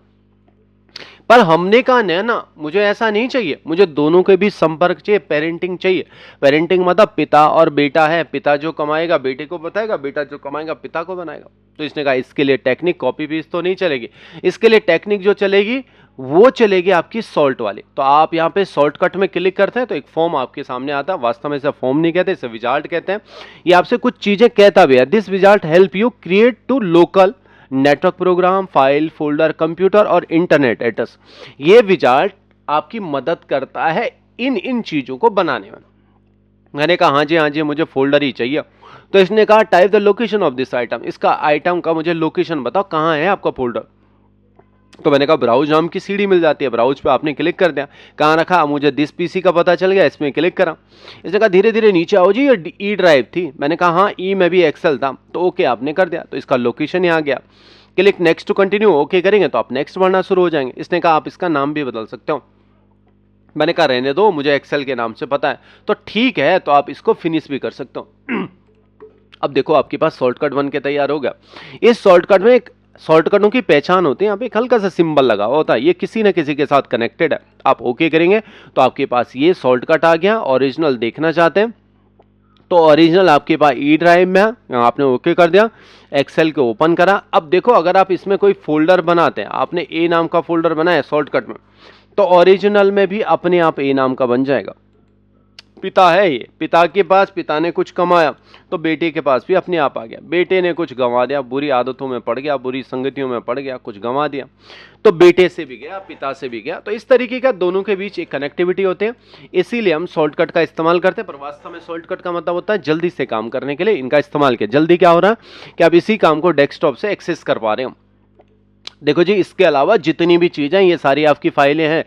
पर हमने कहा ना, मुझे ऐसा नहीं चाहिए, मुझे दोनों के बीच संपर्क चाहिए, पेरेंटिंग चाहिए। पेरेंटिंग मतलब पिता और बेटा है, पिता जो कमाएगा बेटे को बताएगा, बेटा जो कमाएगा पिता को बनाएगा। तो इसने कहा इसके लिए टेक्निक कॉपी पेस्ट तो नहीं चलेगी, इसके लिए टेक्निक जो चलेगी वो चलेगी आपकी सॉल्ट वाली। तो आप यहाँ पे शॉर्टकट में क्लिक करते हैं तो एक फॉर्म आपके सामने आता है। वास्तव में इसे फॉर्म नहीं कहते, इसे विजार्ट कहते हैं। ये आपसे कुछ चीजें कहता भी है। This wizard help you create to local network program, file, folder, computer और इंटरनेट एड्रेस। ये विजार्ट आपकी मदद करता है इन चीजों को बनाने में। मैंने कहा हाँ जी मुझे फोल्डर ही चाहिए। तो इसने कहा type the location of this item, इसका आइटम का मुझे लोकेशन बताओ, कहाँ है आपका फोल्डर। तो मैंने कहा ब्राउज नाम की सीढ़ी मिल जाती है, ब्राउज पे आपने क्लिक कर दिया, कहाँ रखा, मुझे दिस पीसी का पता चल गया, इसमें क्लिक करा। इसने कहा धीरे धीरे नीचे आओ जी, ये ई ड्राइव थी। मैंने कहा हाँ, ई में भी एक्सेल था। तो ओके आपने कर दिया, तो इसका लोकेशन यहाँ गया। Click next to continue, okay करेंगे तो आप नेक्स्ट बढ़ना शुरू हो जाएंगे। इसने कहा आप इसका नाम भी बदल सकते हो। मैंने कहा रहने दो, मुझे एक्सेल के नाम से पता है। तो ठीक है, तो आप इसको फिनिश भी कर सकते हो। अब देखो आपके पास शॉर्टकट बन के तैयार हो गया। इस शॉर्टकट में एक शॉर्टकटों की पहचान होती है, यहाँ पे एक हल्का सा सिंबल लगा होता है, ये किसी न किसी के साथ कनेक्टेड है। आप ओके करेंगे तो आपके पास ये शॉर्टकट आ गया। ओरिजिनल देखना चाहते हैं तो ओरिजिनल आपके पास ई ड्राइव में है, आपने ओके कर दिया, एक्सेल को ओपन करा। अब देखो अगर आप इसमें कोई फोल्डर बनाते हैं, आपने ए नाम का फोल्डर बनाया शॉर्टकट में, तो ओरिजिनल में भी अपने आप ए नाम का बन जाएगा। पिता है ये, पिता के पास, पिता ने कुछ कमाया तो बेटे के पास भी अपने आप आ गया। बेटे ने कुछ गंवा दिया, बुरी आदतों में पड़ गया, बुरी संगतियों में पड़ गया, कुछ गंवा दिया, तो बेटे से भी गया, पिता से भी गया। तो इस तरीके का दोनों के बीच एक कनेक्टिविटी होते हैं, इसीलिए हम शॉर्टकट का इस्तेमाल करते हैं। पर वास्तव में शॉर्टकट का मतलब होता है जल्दी से काम करने के लिए इनका इस्तेमाल किया। जल्दी क्या हो रहा है कि आप इसी काम को डेस्कटॉप से एक्सेस कर पा रहे हो। देखो जी, इसके अलावा जितनी भी चीजें, ये सारी आपकी फाइलें हैं।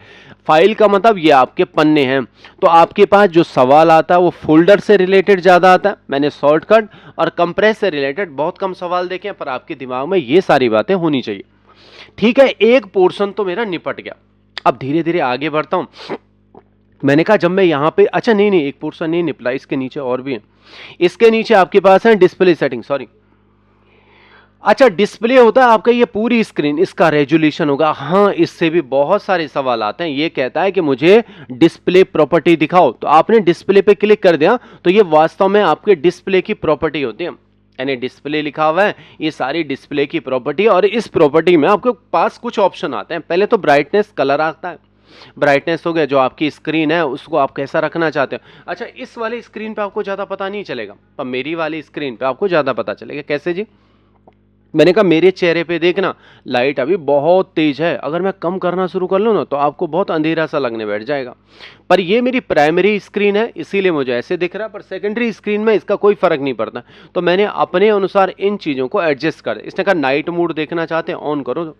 फाइल का मतलब ये आपके पन्ने हैं। तो आपके पास जो सवाल आता है वो फोल्डर से रिलेटेड ज्यादा आता है। मैंने शॉर्टकट और कंप्रेस से रिलेटेड बहुत कम सवाल देखे हैं, पर आपके दिमाग में ये सारी बातें होनी चाहिए। ठीक है, एक पोर्शन तो मेरा निपट गया। अब धीरे धीरे आगे बढ़ता हूं। मैंने कहा जब मैं यहां पे, अच्छा नहीं, एक पोर्शन नहीं निपला, इसके नीचे और भी है। इसके नीचे आपके पास है डिस्प्ले सेटिंग, सॉरी। अच्छा, डिस्प्ले होता है आपका ये पूरी स्क्रीन, इसका रेजोल्यूशन होगा। हाँ, इससे भी बहुत सारे सवाल आते हैं। ये कहता है कि मुझे डिस्प्ले प्रॉपर्टी दिखाओ, तो आपने डिस्प्ले पे क्लिक कर दिया तो ये वास्तव में आपके डिस्प्ले की प्रॉपर्टी होती है। यानी डिस्प्ले लिखा हुआ है, ये सारी डिस्प्ले की प्रॉपर्टी। और इस प्रॉपर्टी में आपके पास कुछ ऑप्शन आते हैं। पहले तो ब्राइटनेस, कलर आता है। ब्राइटनेस हो गया, जो आपकी स्क्रीन है उसको आप कैसा रखना चाहते हो। अच्छा, इस वाली स्क्रीन पे आपको ज्यादा पता नहीं चलेगा, पर मेरी वाली स्क्रीन पे आपको ज्यादा पता चलेगा। कैसे जी? मैंने कहा मेरे चेहरे पे देखना, लाइट अभी बहुत तेज है, अगर मैं कम करना शुरू कर लूँ ना तो आपको बहुत अंधेरा सा लगने बैठ जाएगा। पर ये मेरी प्राइमरी स्क्रीन है, इसीलिए मुझे ऐसे दिख रहा है, पर सेकेंडरी स्क्रीन में इसका कोई फर्क नहीं पड़ता। तो मैंने अपने अनुसार इन चीज़ों को एडजस्ट कर दिया। इसने कहा नाइट मोड देखना चाहते हैं, ऑन करो।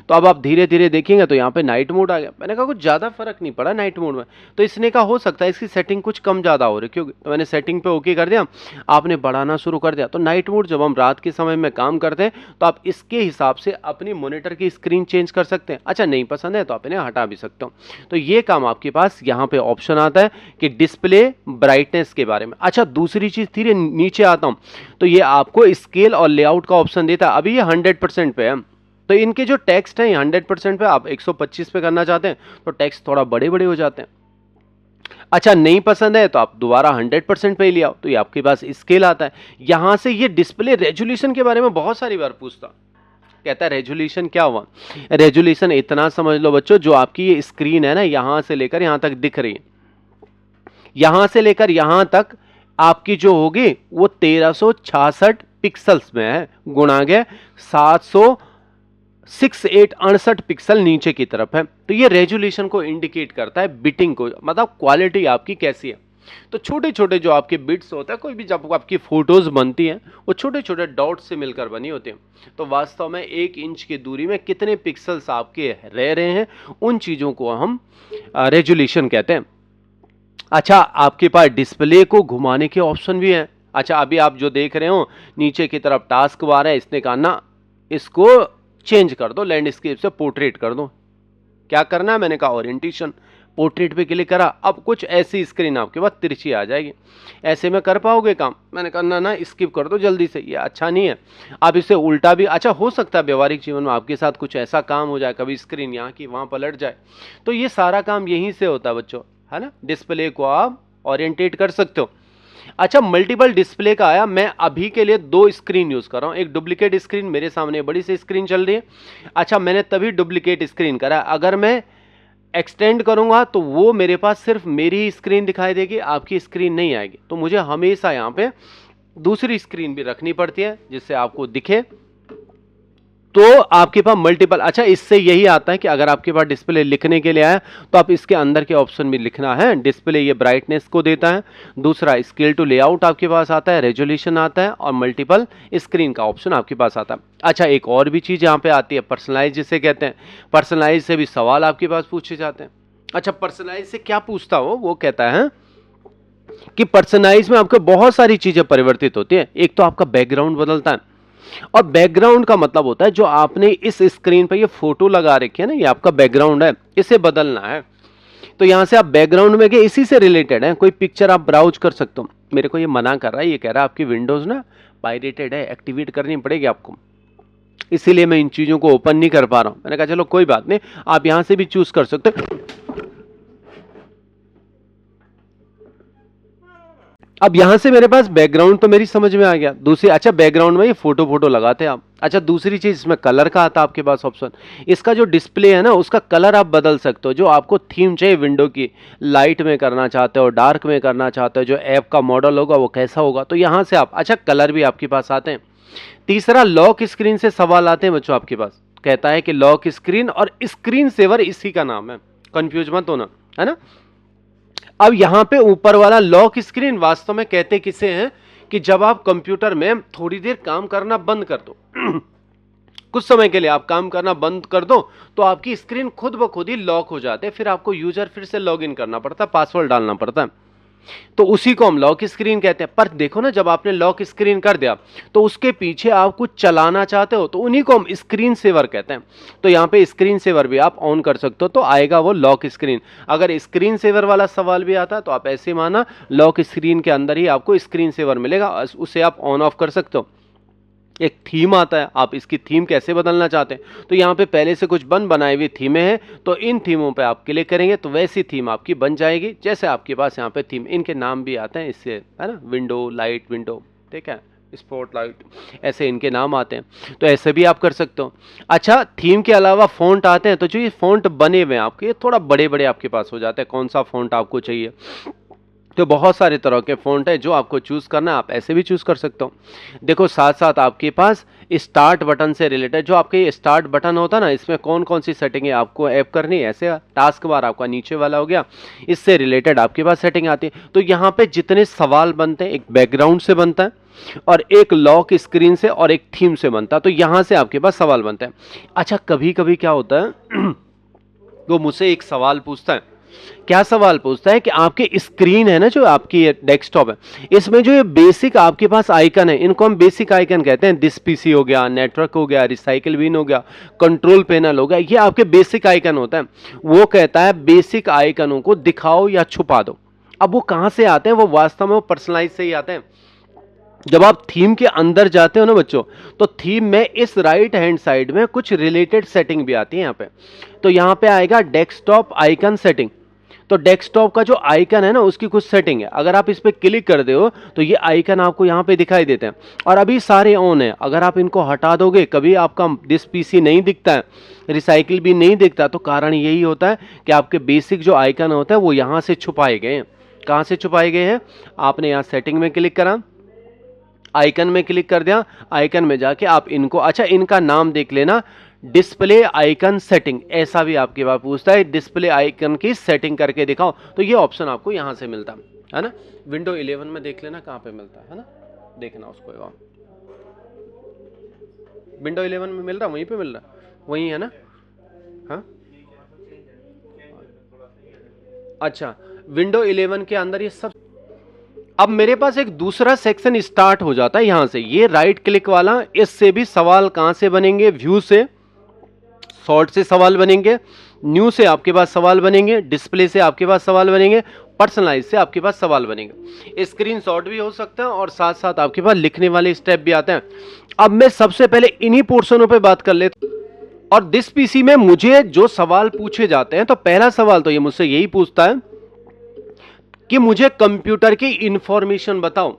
तो अब आप धीरे धीरे देखेंगे तो यहाँ पे नाइट मोड आ गया। मैंने कहा कुछ ज़्यादा फर्क नहीं पड़ा नाइट मोड में। तो इसने कहा हो सकता है इसकी सेटिंग कुछ कम ज़्यादा हो रही, क्योंकि तो मैंने सेटिंग पे ओके कर दिया, आपने बढ़ाना शुरू कर दिया। तो नाइट मोड जब हम रात के समय में काम करते हैं तो आप इसके हिसाब से अपनी मॉनिटर की स्क्रीन चेंज कर सकते हैं। अच्छा, नहीं पसंद है तो आप इन्हें हटा भी सकते हो। तो ये काम आपके पास यहाँ पे ऑप्शन आता है कि डिस्प्ले ब्राइटनेस के बारे में। अच्छा, दूसरी चीज़, धीरे नीचे आता हूँ तो ये आपको स्केल और लेआउट का ऑप्शन देता है। अभी ये 100% पे है, तो इनके जो टेक्स्ट हैं 100% पे, आप 125 पे करना चाहते हैं तो टेक्स्ट थोड़ा बड़े बड़े हो जाते हैं। अच्छा, नहीं पसंद है तो आप दोबारा 100% पे ही ले आओ, तो ये आपके पास स्केल आता है। यहां से ये डिस्प्ले रेजोल्यूशन के बारे में बहुत सारी बार पूछता, कहता है रेजोल्यूशन क्या हुआ। रेजोल्यूशन इतना समझ लो बच्चों, जो आपकी ये स्क्रीन है ना, यहां से लेकर यहां तक दिख रही है, यहां से लेकर यहां तक आपकी जो होगी वो 1366 पिक्सल्स में है, गुणा गया 768 पिक्सल नीचे की तरफ है। तो ये रेजोल्यूशन को इंडिकेट करता है, बिटिंग को, मतलब क्वालिटी आपकी कैसी है। तो छोटे छोटे जो आपके बिट्स होता है, कोई भी जब आपकी फोटोज बनती हैं वो छोटे छोटे डॉट से मिलकर बनी होती हैं। तो वास्तव में 1 इंच की दूरी में कितने पिक्सल्स आपके रह रहे हैं, उन चीजों को हम रेजोल्यूशन कहते हैं। अच्छा, आपके पास डिस्प्ले को घुमाने के ऑप्शन भी हैं। अच्छा, अभी आप जो देख रहे हो नीचे की तरफ टास्क बार है, इसने कहा ना इसको चेंज कर दो, लैंडस्केप से पोर्ट्रेट कर दो। क्या करना है, मैंने कहा ओरिएंटेशन, पोर्ट्रेट पे क्लिक करा। अब कुछ ऐसी स्क्रीन आपके पास तिरछी आ जाएगी, ऐसे में कर पाओगे काम। मैंने कहा ना स्किप कर दो जल्दी से, ये अच्छा नहीं है। आप इसे उल्टा भी, अच्छा हो सकता है व्यवहारिक जीवन में आपके साथ कुछ ऐसा काम हो जाए, कभी स्क्रीन यहाँ की वहाँ पलट जाए, तो ये सारा काम यहीं से होता है बच्चों, है ना। डिस्प्ले को आप ओरिएंटेट कर सकते हो। अच्छा, मल्टीपल डिस्प्ले का आया। मैं अभी के लिए 2 स्क्रीन यूज कर रहा हूं, एक डुप्लीकेट स्क्रीन, मेरे सामने बड़ी सी स्क्रीन चल रही है। अच्छा, मैंने तभी डुप्लीकेट स्क्रीन करा, अगर मैं एक्सटेंड करूंगा तो वो मेरे पास सिर्फ मेरी ही स्क्रीन दिखाई देगी, आपकी स्क्रीन नहीं आएगी। तो मुझे हमेशा यहां पे दूसरी स्क्रीन भी रखनी पड़ती है जिससे आपको दिखे। तो आपके पास मल्टीपल, अच्छा इससे यही आता है कि अगर आपके पास डिस्प्ले लिखने के लिए आया तो आप इसके अंदर के ऑप्शन भी लिखना है। डिस्प्ले ये ब्राइटनेस को देता है, दूसरा स्केल टू लेआउट आपके पास आता है, रेजोल्यूशन आता है, और मल्टीपल स्क्रीन का ऑप्शन आपके पास आता है। अच्छा एक और भी चीज यहाँ पे आती है, पर्सनलाइज जिसे कहते हैं। पर्सनलाइज से भी सवाल आपके पास पूछे जाते हैं। अच्छा पर्सनलाइज से क्या पूछता हो, वो कहता है कि पर्सनलाइज में आपको बहुत सारी चीजें परिवर्तित होती है। एक तो आपका बैकग्राउंड बदलता है, और बैकग्राउंड का मतलब होता है जो आपने इस स्क्रीन पे ये फोटो लगा रखी है ना, ये आपका बैकग्राउंड है, इसे बदलना है। तो यहां से आप बैकग्राउंड में गए, इसी से रिलेटेड है, कोई पिक्चर आप ब्राउज कर सकते हो। मेरे को ये मना कर रहा है, ये कह रहा है आपकी विंडोज ना पायरेटेड है, एक्टिवेट करनी पड़ेगी आपको, इसीलिए मैं इन चीजों को ओपन नहीं कर पा रहा हूं। मैंने कहा चलो कोई बात नहीं, आप यहां से भी चूज कर सकते हो। अब यहां से मेरे पास बैकग्राउंड तो मेरी समझ में आ गया। दूसरी, अच्छा बैकग्राउंड में ये फोटो लगाते हैं आप। अच्छा दूसरी चीज इसमें कलर का आता है आपके पास ऑप्शन। इसका जो डिस्प्ले है ना, उसका कलर आप बदल सकते हो, जो आपको थीम चाहिए विंडो की, लाइट में करना चाहते हो, डार्क में करना चाहते हो, जो ऐप का मॉडल होगा वो कैसा होगा, तो यहां से आप, अच्छा कलर भी आपके पास आते हैं। तीसरा लॉक स्क्रीन से सवाल आते हैं बच्चों आपके पास, कहता है कि लॉक स्क्रीन और स्क्रीन सेवर इसी का नाम है, कंफ्यूज मत होना, है ना। अब यहां पे ऊपर वाला लॉक स्क्रीन वास्तव में कहते किसे हैं, कि जब आप कंप्यूटर में थोड़ी देर काम करना बंद कर दो कुछ समय के लिए आप काम करना बंद कर दो, तो आपकी स्क्रीन खुद ब खुद ही लॉक हो जाते हैं, फिर आपको यूजर फिर से लॉग इन करना पड़ता है, पासवर्ड डालना पड़ता है, तो उसी को हम लॉक स्क्रीन कहते हैं। पर देखो ना, जब आपने लॉक स्क्रीन कर दिया तो उसके पीछे आप कुछ चलाना चाहते हो, तो उन्हीं को हम स्क्रीन सेवर कहते हैं। तो यहाँ पे स्क्रीन सेवर भी आप ऑन कर सकते हो, तो आएगा वो लॉक स्क्रीन। अगर स्क्रीन सेवर वाला सवाल भी आता है तो आप ऐसे माना लॉक स्क्रीन के अंदर ही आपको स्क्रीन सेवर मिलेगा, उसे आप ऑन ऑफ कर सकते हो। एक थीम आता है, आप इसकी थीम कैसे बदलना चाहते हैं, तो यहाँ पे पहले से कुछ बनाई हुई थीमें हैं, तो इन थीमों पे आप क्लिक करेंगे तो वैसी थीम आपकी बन जाएगी, जैसे आपके पास यहाँ पे थीम, इनके नाम भी आते हैं इससे, है ना, विंडो लाइट विंडो, ठीक है, स्पॉट लाइट, ऐसे इनके नाम आते हैं, तो ऐसे भी आप कर सकते हो। अच्छा थीम के अलावा फ़ॉन्ट आते हैं, तो जो ये फ़ॉन्ट बने हुए हैं आपके, ये थोड़ा बड़े बड़े आपके पास हो जाते हैं, कौन सा फ़ॉन्ट आपको चाहिए, तो बहुत सारे तरह के फ़ॉन्ट है, जो आपको चूज़ करना है आप ऐसे भी चूज़ कर सकते हो। देखो साथ साथ आपके पास स्टार्ट बटन से रिलेटेड, जो आपके स्टार्ट बटन होता है ना, इसमें कौन कौन सी सेटिंग है आपको ऐप करनी है, ऐसे टास्क बार आपका नीचे वाला हो गया, इससे रिलेटेड आपके पास सेटिंग आती है। तो यहाँ पे जितने सवाल बनते हैं, एक बैकग्राउंड से बनता है, और एक लॉक स्क्रीन से, और एक थीम से बनता है, तो यहाँ से आपके पास सवाल बनते हैं। अच्छा कभी कभी क्या होता है वो मुझसे एक सवाल पूछता है, क्या सवाल पूछता है कि आपके स्क्रीन है ना, जो आपकी डेस्कटॉप है, इसमें जो ये बेसिक आपके पास आइकन है, इनको हम बेसिक आइकन कहते हैं। दिस पीसी हो गया, नेटवर्क हो गया, रिसाइकिल बिन हो गया, कंट्रोल पैनल हो गया, ये आपके बेसिक आइकन होता है। वो कहता है बेसिक आइकनों को दिखाओ या छुपा दो। अब वो कहां से आते हैं, वो वास्तव में वो पर्सनलाइज से ही आते हैं। जब आप थीम के अंदर जाते हो ना बच्चों, तो थीम में इस राइट हैंड साइड में कुछ रिलेटेड सेटिंग भी आती है यहाँ पे। तो यहाँ पे आएगा डेस्कटॉप आइकन सेटिंग। तो डेस्कटॉप का जो आइकन है ना, उसकी कुछ सेटिंग है, अगर आप इस पर क्लिक कर दो तो ये आइकन आपको यहाँ पे दिखाई देते हैं, और अभी सारे ऑन है। अगर आप इनको हटा दोगे, कभी आपका दिस पीसी नहीं दिखता है, रिसाइकिल भी नहीं दिखता, तो कारण यही होता है कि आपके बेसिक जो आइकन होता है वो यहाँ से छुपाए गए हैं। कहाँ से छुपाए गए हैं, आपने यहाँ सेटिंग में क्लिक करा, आइकन में क्लिक कर दिया, आइकन में जाके आप इनको, अच्छा इनका नाम देख लेना, डिस्प्ले आइकन सेटिंग, ऐसा भी आपके पास पूछता है, डिस्प्ले आइकन की सेटिंग करके दिखाओ, तो ये ऑप्शन आपको यहां से मिलता है ना। विंडो 11 में देख लेना कहां पे मिलता है ना, देखना उसको, विंडो 11 में मिल रहा, वहीं पे मिल रहा, वहीं है ना। हाँ अच्छा, विंडो 11 के अंदर ये सब। अब मेरे पास एक दूसरा सेक्शन स्टार्ट हो जाता है यहां से, ये राइट क्लिक वाला, इससे भी सवाल कहां से बनेंगे, व्यू से, शॉर्ट से सवाल बनेंगे, न्यू से आपके पास सवाल बनेंगे, डिस्प्ले से आपके पास सवाल बनेंगे, पर्सनलाइज से आपके पास सवाल बनेंगे, स्क्रीनशॉट भी हो सकता है, और साथ साथ आपके पास लिखने वाले स्टेप भी आते हैं। अब मैं सबसे पहले इन्हीं पोर्शनों पे बात कर लेता हूं। और दिस पीसी में मुझे जो सवाल पूछे जाते हैं, तो पहला सवाल तो ये मुझसे यही पूछता है कि मुझे कंप्यूटर की इंफॉर्मेशन बताओ।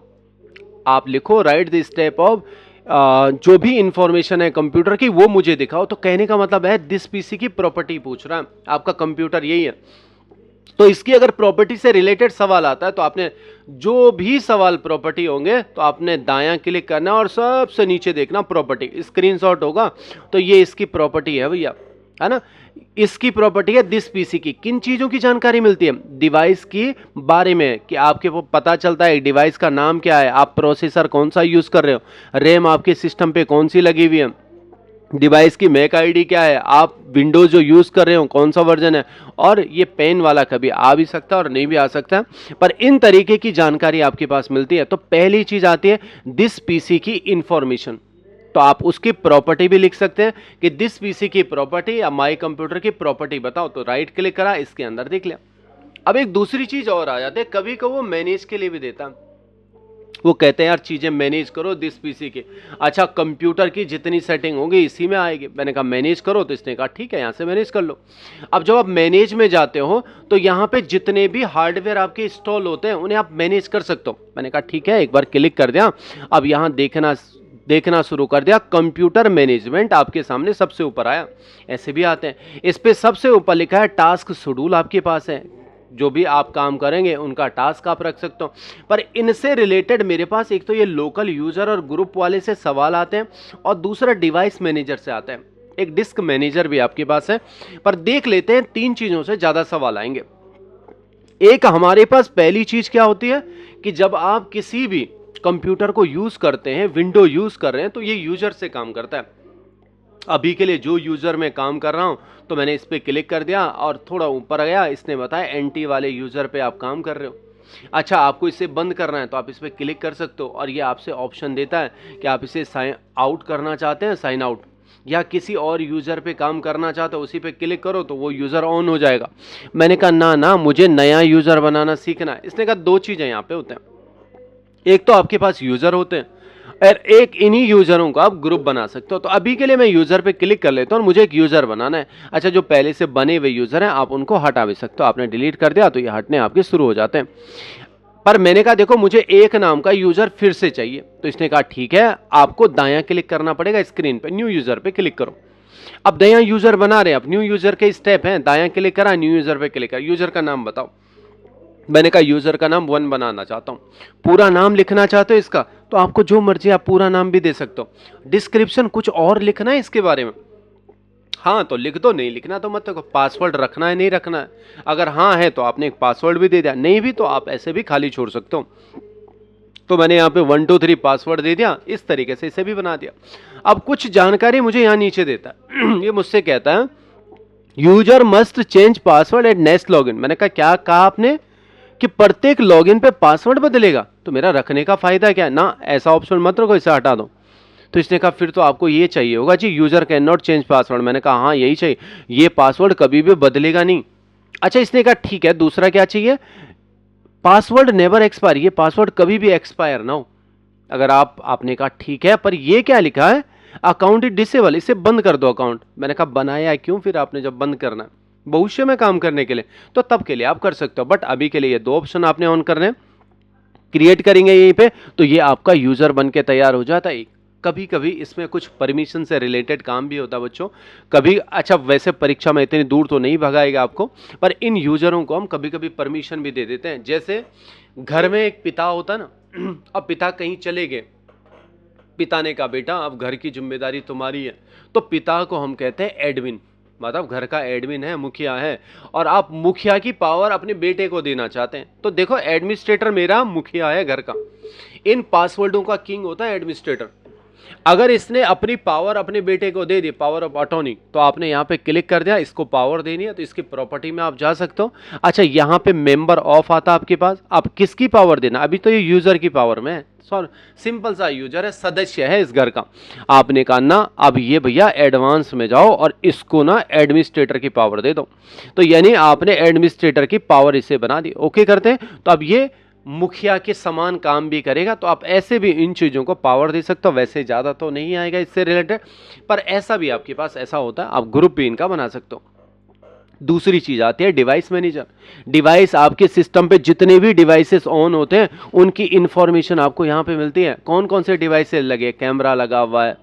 आप लिखो राइट द स्टेप ऑफ, जो भी इंफॉर्मेशन है कंप्यूटर की वो मुझे दिखाओ। तो कहने का मतलब है दिस पीसी की प्रॉपर्टी पूछ रहा है, आपका कंप्यूटर यही है, तो इसकी अगर प्रॉपर्टी से रिलेटेड सवाल आता है तो आपने जो भी सवाल प्रॉपर्टी होंगे तो आपने दायां क्लिक करना और सबसे नीचे देखना प्रॉपर्टी, स्क्रीनशॉट होगा तो ये इसकी प्रॉपर्टी है भैया, है ना। इसकी प्रॉपर्टी है दिस पीसी की। किन चीजों की जानकारी मिलती है? डिवाइस की बारे में, कि आपके वो पता चलता है डिवाइस का नाम क्या है, आप प्रोसेसर कौन सा यूज कर रहे हो, रैम आपके सिस्टम पे कौन सी लगी हुई है, डिवाइस की मैक आईडी क्या है, आप विंडोज जो यूज कर रहे हो कौन सा वर्जन है, और ये पेन वाला कभी आ भी सकता है और नहीं भी आ सकता है, पर इन तरीके की जानकारी आपके पास मिलती है। तो पहली चीज आती है दिस पीसी की इंफॉर्मेशन, तो आप उसकी प्रॉपर्टी भी लिख सकते हैं कि दिस पीसी की प्रॉपर्टी या माई कंप्यूटर की प्रॉपर्टी बताओ, तो राइट क्लिक करा, इसके अंदर देख लिया। अब एक दूसरी चीज और आ जाती है, कभी कभी वो मैनेज के लिए भी देता है, वो कहते हैं यार चीजें मैनेज करो दिस पीसी की। अच्छा, कंप्यूटर की जितनी सेटिंग होगी इसी में आएगी। मैंने कहा मैनेज करो, तो इसने कहा ठीक है यहां से मैनेज कर लो। अब जब आप मैनेज में जाते हो तो यहां पे जितने भी हार्डवेयर आपके इंस्टॉल होते हैं उन्हें आप मैनेज कर सकते हो। मैंने कहा ठीक है, एक बार क्लिक कर दिया। अब यहां देखना शुरू कर दिया, कंप्यूटर मैनेजमेंट आपके सामने सबसे ऊपर आया। ऐसे भी आते हैं, इस पे सबसे ऊपर लिखा है टास्क शेड्यूल आपके पास है, जो भी आप काम करेंगे उनका टास्क आप रख सकते हो। पर इनसे रिलेटेड मेरे पास एक तो ये लोकल यूजर और ग्रुप वाले से सवाल आते हैं, और दूसरा डिवाइस मैनेजर से आता है, एक डिस्क मैनेजर भी आपके पास है। पर देख लेते हैं, तीन चीजों से ज्यादा सवाल आएंगे। एक हमारे पास पहली चीज क्या होती है कि जब आप किसी भी कंप्यूटर को यूज करते हैं, विंडो यूज कर रहे हैं, तो ये यूजर से काम करता है। अभी के लिए जो यूजर में काम कर रहा हूं, तो मैंने इस पे क्लिक कर दिया और थोड़ा ऊपर गया, इसने बताया एंटी वाले यूजर पे आप काम कर रहे हो। अच्छा, आपको इसे बंद करना है तो आप इस पे क्लिक कर सकते हो, और ये आपसे ऑप्शन देता है कि आप इसे साइन आउट करना चाहते हैं, साइन आउट, या किसी और यूजर पे काम करना चाहते हो, उसी पे क्लिक करो तो वो यूजर ऑन हो जाएगा। मैंने कहा ना ना, मुझे नया यूजर बनाना सीखना है। इसने कहा दो चीजें यहाँ पे होते हैं, एक तो आपके पास यूजर होते हैं और एक इन्हीं यूजरों का आप ग्रुप बना सकते हो। तो अभी के लिए मैं यूजर पे क्लिक कर लेता हूं और मुझे एक यूजर बनाना है। अच्छा, जो पहले से बने हुए यूजर हैं आप उनको हटा भी सकते हो। आपने डिलीट कर दिया तो ये हटने आपके शुरू हो जाते हैं। पर मैंने कहा देखो मुझे एक नाम का यूजर फिर से चाहिए, तो इसने कहा ठीक है, आपको दायां क्लिक करना पड़ेगा स्क्रीन पे, न्यू यूजर पे क्लिक करो। अब दायां यूजर बना रहे हैं, अब न्यू यूजर के स्टेप हैं, दायां क्लिक करा, न्यू यूजर पे क्लिक करा, यूजर का नाम बताओ। मैंने कहा यूजर का नाम 1 बनाना चाहता हूं। पूरा नाम लिखना चाहते हो इसका, तो आपको जो मर्जी आप पूरा नाम भी दे सकते हो। डिस्क्रिप्शन कुछ और लिखना है इसके बारे में, हाँ तो लिख दो, नहीं लिखना तो मत लिखो। पासवर्ड रखना है नहीं रखना है, अगर हाँ है तो आपने एक पासवर्ड भी दे दिया, नहीं भी तो आप ऐसे भी खाली छोड़ सकते हो। तो मैंने यहाँ पे 1 2 3 पासवर्ड दे दिया, इस तरीके से इसे भी बना दिया। अब कुछ जानकारी मुझे यहाँ नीचे देता है ये मुझसे कहता है user must change password at next login. मैंने कहा क्या कहा आपने कि प्रत्येक लॉगिन पे पासवर्ड बदलेगा, तो मेरा रखने का फायदा क्या है ना, ऐसा ऑप्शन मत रखो, इसे हटा दो। तो इसने कहा फिर तो आपको ये चाहिए होगा जी, user can not change password. मैंने कहा हाँ यही चाहिए, ये पासवर्ड कभी भी बदलेगा नहीं। अच्छा, इसने कहा ठीक है, दूसरा क्या चाहिए, पासवर्ड नेवर एक्सपायर, ये पासवर्ड कभी भी एक्सपायर ना हो। अगर आपने कहा ठीक है, पर ये क्या लिखा है, अकाउंट इज डिसेबल, इसे बंद कर दो अकाउंट। मैंने कहा बनाया है क्यों फिर आपने, जब बंद करना है भविष्य में काम करने के लिए, तो तब के लिए आप कर सकते हो, बट अभी के लिए ये दो ऑप्शन आपने ऑन करने। क्रिएट करेंगे यहीं पे तो ये आपका यूजर बन के तैयार हो जाता है। कभी कभी इसमें कुछ परमिशन से रिलेटेड काम भी होता है बच्चों, कभी अच्छा वैसे परीक्षा में इतनी दूर तो नहीं भगाएगा आपको, पर इन यूजरों को हम कभी कभी परमिशन भी दे देते हैं। जैसे घर में एक पिता होता ना, अब पिता कहीं चले गए, पिता ने कहा बेटा अब घर की जिम्मेदारी तुम्हारी है, तो पिता को हम कहते हैं एडमिन, मतलब घर का एडमिन है, मुखिया है, और आप मुखिया की पावर अपने बेटे को देना चाहते हैं। तो देखो एडमिनिस्ट्रेटर मेरा मुखिया है घर का, इन पासवर्डों का किंग होता है एडमिनिस्ट्रेटर। अगर इसने अपनी पावर अपने बेटे को दे दी, पावर ऑफ अटॉर्नी, तो आपने यहाँ पे क्लिक कर दिया, इसको पावर देनी है तो इसकी प्रॉपर्टी में आप जा सकते हो। अच्छा, यहाँ पे मेंबर ऑफ आता आपके पास, आप किसकी पावर देना, अभी तो ये यूजर की पावर में है, सिंपल सा यूजर है, सदस्य है इस घर का। आपने कहा ना अब ये भैया एडवांस में जाओ और इसको ना एडमिनिस्ट्रेटर की पावर दे दो, तो यानी आपने एडमिनिस्ट्रेटर की पावर इसे बना दी। ओके करते हैं, तो अब ये मुखिया के समान काम भी करेगा, तो आप ऐसे भी इन चीजों को पावर दे सकते हो। वैसे ज्यादा तो नहीं आएगा इससे रिलेटेड, पर ऐसा भी आपके पास ऐसा होता है, आप ग्रुप भी इनका बना सकते हो। दूसरी चीज आती है डिवाइस मैनेजर। डिवाइस, आपके सिस्टम पे जितने भी डिवाइसेस ऑन होते हैं उनकी इंफॉर्मेशन आपको यहाँ पे मिलती है, कौन कौन से डिवाइसेस लगे, कैमरा लगा हुआ है,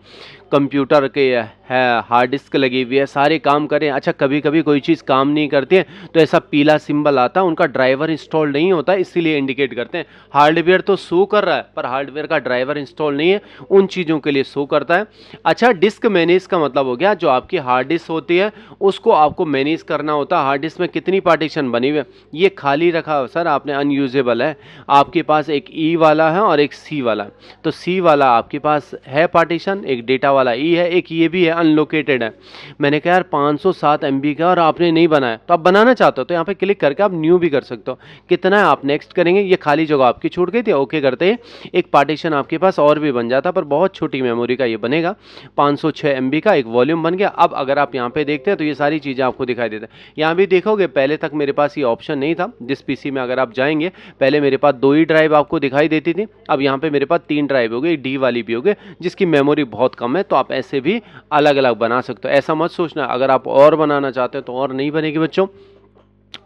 कंप्यूटर के है, हार्ड डिस्क लगी हुई है, सारे काम करें। अच्छा कभी कभी कोई चीज़ काम नहीं करती है तो ऐसा पीला सिंबल आता है, उनका ड्राइवर इंस्टॉल नहीं होता है, इसीलिए इंडिकेट करते हैं। हार्डवेयर तो शो कर रहा है पर हार्डवेयर का ड्राइवर इंस्टॉल नहीं है, उन चीज़ों के लिए शो करता है। अच्छा डिस्क मैनेज का मतलब हो गया जो आपकी हार्ड डिस्क होती है उसको आपको मैनेज करना होता है। हार्ड डिस्क में कितनी पार्टीशन बनी हुई है, ये खाली रखा हो सर आपने, अनयूजेबल है। आपके पास एक ई वाला है और एक सी वाला है, तो सी वाला आपके पास है पार्टीशन, एक डेटा वाला ई है, एक ये भी है अनलोकेटेड है। मैंने कहा यार 507 MB का और आपने नहीं बनाया, तो आप बनाना चाहते हो तो यहाँ पे क्लिक करके आप न्यू भी कर सकते हो। कितना है आप नेक्स्ट करेंगे, ये खाली जगह आपकी छूट गई थी, ओके करते ही एक पार्टीशन आपके पास और भी बन जाता, पर बहुत छोटी मेमोरी का ये बनेगा। 506 MB का एक वॉल्यूम बन गया। अब अगर आप यहाँ पे देखते हैं तो ये सारी चीज़ें आपको दिखाई देता है। यहाँ भी देखोगे पहले तक मेरे पास ये ऑप्शन नहीं था, जिस पीसी में अगर आप जाएंगे पहले मेरे पास 2 ही ड्राइव आपको दिखाई देती थी, अब यहाँ पे मेरे पास 3 ड्राइव हो गए, डी वाली भी हो गए जिसकी मेमोरी बहुत कम है। तो आप ऐसे भी अलग अलग बना सकते हो, ऐसा मत सोचना अगर आप और बनाना चाहते हो तो और नहीं बनेगी बच्चों।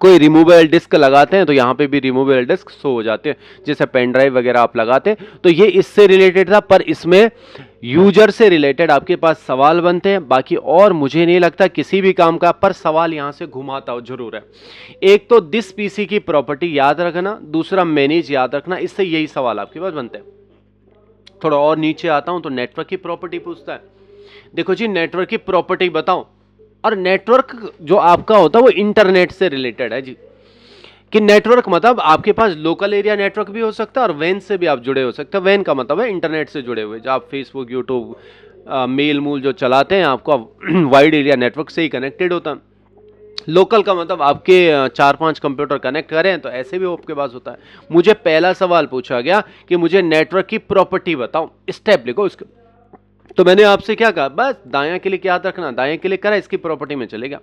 कोई रिमूवेबल डिस्क लगाते हैं तो यहाँ पे भी रिमूवेबल डिस्क शो हो जाते हैं, जैसे पेन ड्राइव वगैरह आप लगाते हैं। तो ये इससे रिलेटेड था, पर इसमें यूजर से रिलेटेड आपके पास सवाल बनते हैं, बाकी और मुझे नहीं लगता किसी भी काम का पर सवाल यहाँ से घुमाता हो जरूर है। एक तो दिस पीसी की प्रॉपर्टी याद रखना, दूसरा मैनेज याद रखना, इससे यही सवाल आपके पास बनते हैं। थोड़ा और नीचे आता हूं तो नेटवर्क की प्रॉपर्टी पूछता है। देखो जी नेटवर्क की प्रॉपर्टी बताओ, और नेटवर्क जो आपका होता है वो इंटरनेट से रिलेटेड है जी। कि नेटवर्क मतलब आपके पास लोकल एरिया नेटवर्क भी हो सकता है और वैन से भी आप जुड़े हो सकते हैं। वैन का मतलब है इंटरनेट से जुड़े हुए, जो आप फेसबुक यूट्यूब मेल मूल जो चलाते हैं आपको वाइड एरिया नेटवर्क से ही कनेक्टेड होता है। लोकल का मतलब आपके 4-5 कंप्यूटर कनेक्ट करें तो ऐसे भी आपके पास होता है। मुझे पहला सवाल पूछा गया कि मुझे नेटवर्क की प्रॉपर्टी बताओ, स्टेप लिखो इसके, तो मैंने आपसे क्या कहा, बस दायां क्लिक याद रखना, दायां क्लिक करा इसकी प्रॉपर्टी में चलेगा।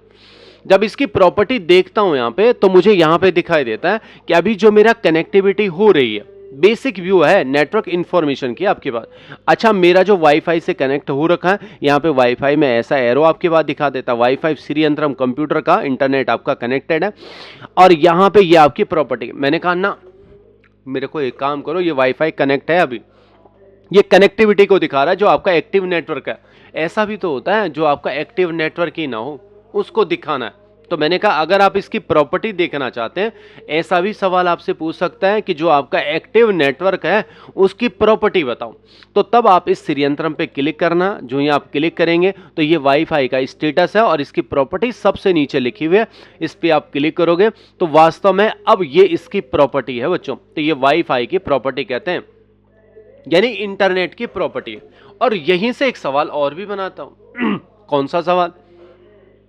जब इसकी प्रॉपर्टी देखता हूं यहां पे तो मुझे यहां पे दिखाई देता है कि अभी जो मेरा कनेक्टिविटी हो रही है, बेसिक व्यू है नेटवर्क इंफॉर्मेशन की आपके पास। अच्छा मेरा जो वाईफाई से कनेक्ट हो रखा है, यहाँ पे वाईफाई में ऐसा एरो आपके पास दिखा देता है, वाईफाई श्रीयंत्रम कंप्यूटर का इंटरनेट आपका कनेक्टेड है। और यहाँ पे ये आपकी प्रॉपर्टी, मैंने कहा ना मेरे को एक काम करो, ये वाईफाई कनेक्ट है अभी, ये कनेक्टिविटी को दिखा रहा है जो आपका एक्टिव नेटवर्क है। ऐसा भी तो होता है जो आपका एक्टिव नेटवर्क ही ना हो उसको दिखाना है। तो मैंने कहा अगर आप इसकी प्रॉपर्टी देखना चाहते हैं, ऐसा भी सवाल आपसे पूछ सकता है कि जो आपका एक्टिव नेटवर्क है उसकी प्रॉपर्टी बताओ, तो तब आप इस श्रीयंत्रम पे क्लिक करना। जो ही आप क्लिक करेंगे तो ये वाईफाई का स्टेटस है और इसकी प्रॉपर्टी सबसे नीचे लिखी हुई है, इस पे आप क्लिक करोगे तो वास्तव में अब ये इसकी प्रॉपर्टी है बच्चों। तो ये वाईफाई की प्रॉपर्टी कहते हैं, यानी इंटरनेट की प्रॉपर्टी है। और यहीं से एक सवाल और भी बनाता हूं कौन सा सवाल,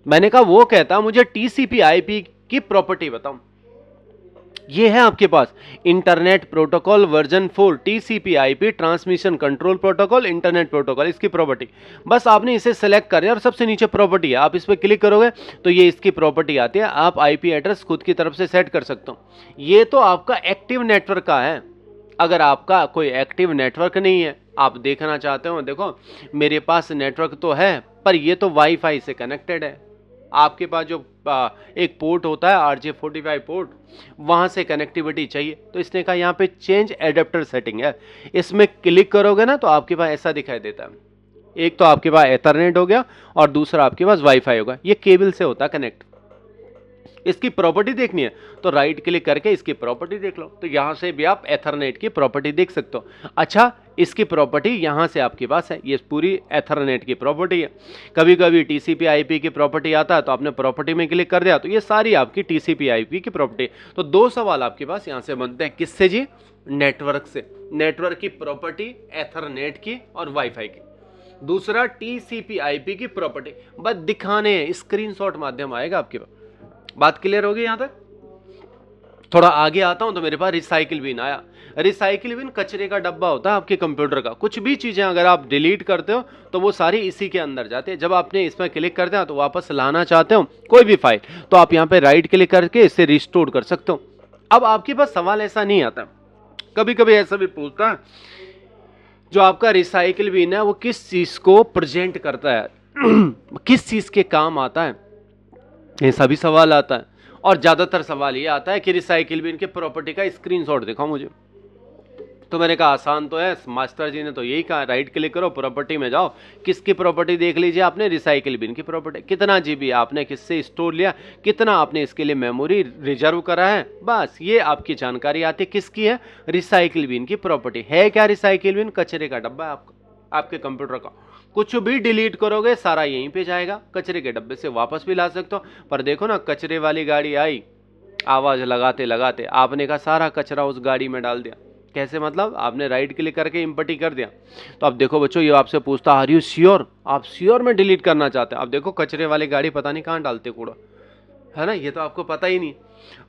मैंने कहा वो कहता मुझे टीसीपी आईपी की प्रॉपर्टी बताओ। ये है आपके पास internet protocol version 4 TCP IP transmission control protocol internet protocol, इसकी प्रॉपर्टी। बस आपने इसे सेलेक्ट कर लिया और सबसे नीचे प्रॉपर्टी है, आप इस पर क्लिक करोगे तो ये इसकी प्रॉपर्टी आती है। आप आईपी एड्रेस खुद की तरफ से सेट कर सकते हो। ये तो आपका एक्टिव नेटवर्क का है। अगर आपका कोई एक्टिव नेटवर्क नहीं है, आप देखना चाहते हो, देखो मेरे पास नेटवर्क तो है पर ये तो वाईफाई से कनेक्टेड है। आपके पास जो एक पोर्ट होता है RJ45 पोर्ट, वहां से कनेक्टिविटी चाहिए, तो इसने कहा यहाँ पे चेंज एडेप्टर सेटिंग है, इसमें क्लिक करोगे ना तो आपके पास ऐसा दिखाई देता है। एक तो आपके पास एथरनेट हो गया और दूसरा आपके पास वाईफाई होगा, ये केबल से होता है कनेक्ट। इसकी प्रॉपर्टी देखनी है तो राइट क्लिक करके इसकी प्रॉपर्टी देख लो, तो यहां से भी आप एथरनेट की प्रॉपर्टी देख सकते हो। अच्छा इसकी प्रॉपर्टी यहां से आपके पास है, ये पूरी एथरनेट की प्रॉपर्टी है। कभी कभी टीसीपी आईपी की प्रॉपर्टी आता है तो आपने प्रॉपर्टी में क्लिक कर दिया तो ये सारी आपकी टीसीपी आईपी की प्रॉपर्टी। तो 2 सवाल आपके पास यहां से बनते हैं, किससे जी, नेटवर्क से। नेटवर्क की प्रॉपर्टी एथरनेट की और वाईफाई की, दूसरा टीसीपी आईपी की प्रॉपर्टी। बस दिखाने स्क्रीनशॉट माध्यम आएगा आपके पास। बात क्लियर होगी यहां तक? थोड़ा आगे आता हूं तो मेरे पास रिसाइकिल बिन आया। रिसाइकिल बिन कचरे का डब्बा होता है आपके कंप्यूटर का, कुछ भी चीजें अगर आप डिलीट करते हो तो वो सारी इसी के अंदर जाती है। जब आपने इसमें क्लिक कर दिया तो वापस लाना चाहते हो कोई भी फाइल, तो आप यहाँ पे राइट क्लिक करके इसे रिस्टोर कर सकते हो। अब आपके पास सवाल ऐसा नहीं आता, कभी कभी ऐसा भी पूछता है जो आपका रिसाइकिल बिन है वो किस चीज को प्रेजेंट करता है किस चीज के काम आता है, ऐसा भी सवाल आता है। और ज्यादातर सवाल ये आता है कि रिसाइकिल बिन के प्रॉपर्टी का स्क्रीनशॉट दिखाओ मुझे। तो मैंने कहा आसान तो है, मास्टर जी ने तो यही कहा, राइट क्लिक करो, प्रॉपर्टी में जाओ, किसकी प्रॉपर्टी देख लीजिए आपने, रिसाइकिल बिन की प्रॉपर्टी, कितना जीबी आपने किससे स्टोर लिया, कितना आपने इसके लिए मेमोरी रिजर्व करा है, बस ये आपकी जानकारी आती है। किसकी है, रिसाइकिल बिन की प्रॉपर्टी है। क्या रिसाइकिल बिन, कचरे का डब्बा है आपका, आपके कंप्यूटर का, कुछ भी डिलीट करोगे सारा यहीं पे जाएगा, कचरे के डब्बे से वापस भी ला सकते हो। पर देखो ना, कचरे वाली गाड़ी आई, आवाज लगाते लगाते आपने का सारा कचरा उस गाड़ी में डाल दिया। कैसे, मतलब आपने राइट क्लिक करके इम्पटी कर दिया। तो अब देखो बच्चों, ये आपसे पूछता आर यू श्योर, आप श्योर में डिलीट करना चाहते हैं। अब देखो कचरे वाली गाड़ी पता नहीं कहाँ डालते कूड़ा, है ना, ये तो आपको पता ही नहीं।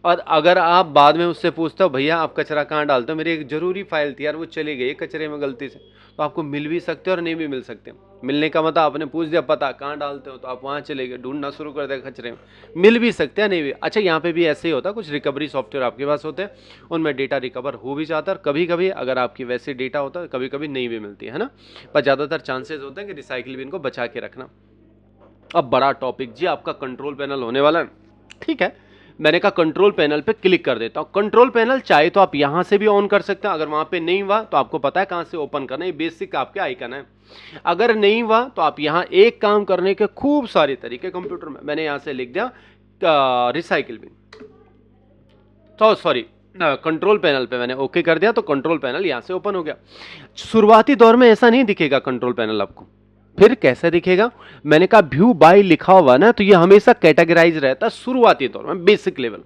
और अगर आप बाद में उससे पूछते हो भैया आप कचरा कहाँ डालते हो, मेरी एक जरूरी फाइल थी यार वो चली गई कचरे में गलती से, तो आपको मिल भी सकते हो और नहीं भी मिल सकते। मिलने का मतलब आपने पूछ दिया पता कहाँ डालते हो, तो आप वहाँ चले गए, ढूंढना शुरू कर दिया कचरे में, मिल भी सकते हैं नहीं भी। अच्छा, यहाँ पे भी ऐसे ही होता है, कुछ रिकवरी सॉफ्टवेयर आपके पास होते हैं, उनमें डेटा रिकवर हो भी जाता है, और कभी कभी अगर आपकी वैसे डेटा होता है कभी कभी नहीं भी मिलती है ना, पर ज़्यादातर चांसेस होते हैं कि रिसाइकिल बिन को बचा के रखना। अब बड़ा टॉपिक जी आपका कंट्रोल पैनल होने वाला है, ठीक है। मैंने कहा कंट्रोल पैनल पे क्लिक कर देता हूं। कंट्रोल पैनल चाहे तो आप यहां से भी ऑन कर सकते हैं, अगर वहां पे नहीं हुआ तो आपको पता है कहां से ओपन करना है, बेसिक आपके आइकन है। अगर नहीं हुआ तो आप यहां एक काम करने के खूब सारे तरीके कंप्यूटर में, मैंने यहां से लिख दिया रिसाइकिल बिन, तो सॉरी कंट्रोल पैनल पे मैंने ओके कर दिया, तो कंट्रोल पैनल यहां से ओपन हो गया। शुरुआती दौर में ऐसा नहीं दिखेगा कंट्रोल पैनल आपको, फिर कैसे दिखेगा, मैंने कहा व्यू बाय लिखा हुआ ना, तो ये हमेशा कैटेगराइज रहता है शुरुआती तौर में, बेसिक लेवल।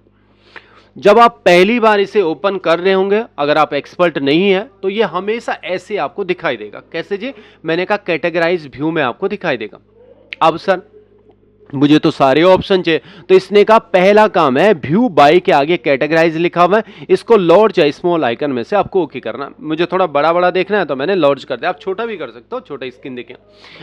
जब आप पहली बार इसे ओपन कर रहे होंगे, अगर आप एक्सपर्ट नहीं है तो ये हमेशा ऐसे आपको दिखाई देगा। कैसे जी, मैंने कहा कैटेगराइज व्यू में आपको दिखाई देगा। अब सर मुझे तो सारे ऑप्शन चाहिए, तो इसने कहा पहला काम है व्यू बाय के आगे कैटेगराइज लिखा हुआ है, इसको लार्ज या स्मॉल आइकन में से आपको ओके करना। मुझे थोड़ा बड़ा बड़ा देखना है तो मैंने लार्ज कर दिया, आप छोटा भी कर सकते हो, छोटा स्क्रीन देखें।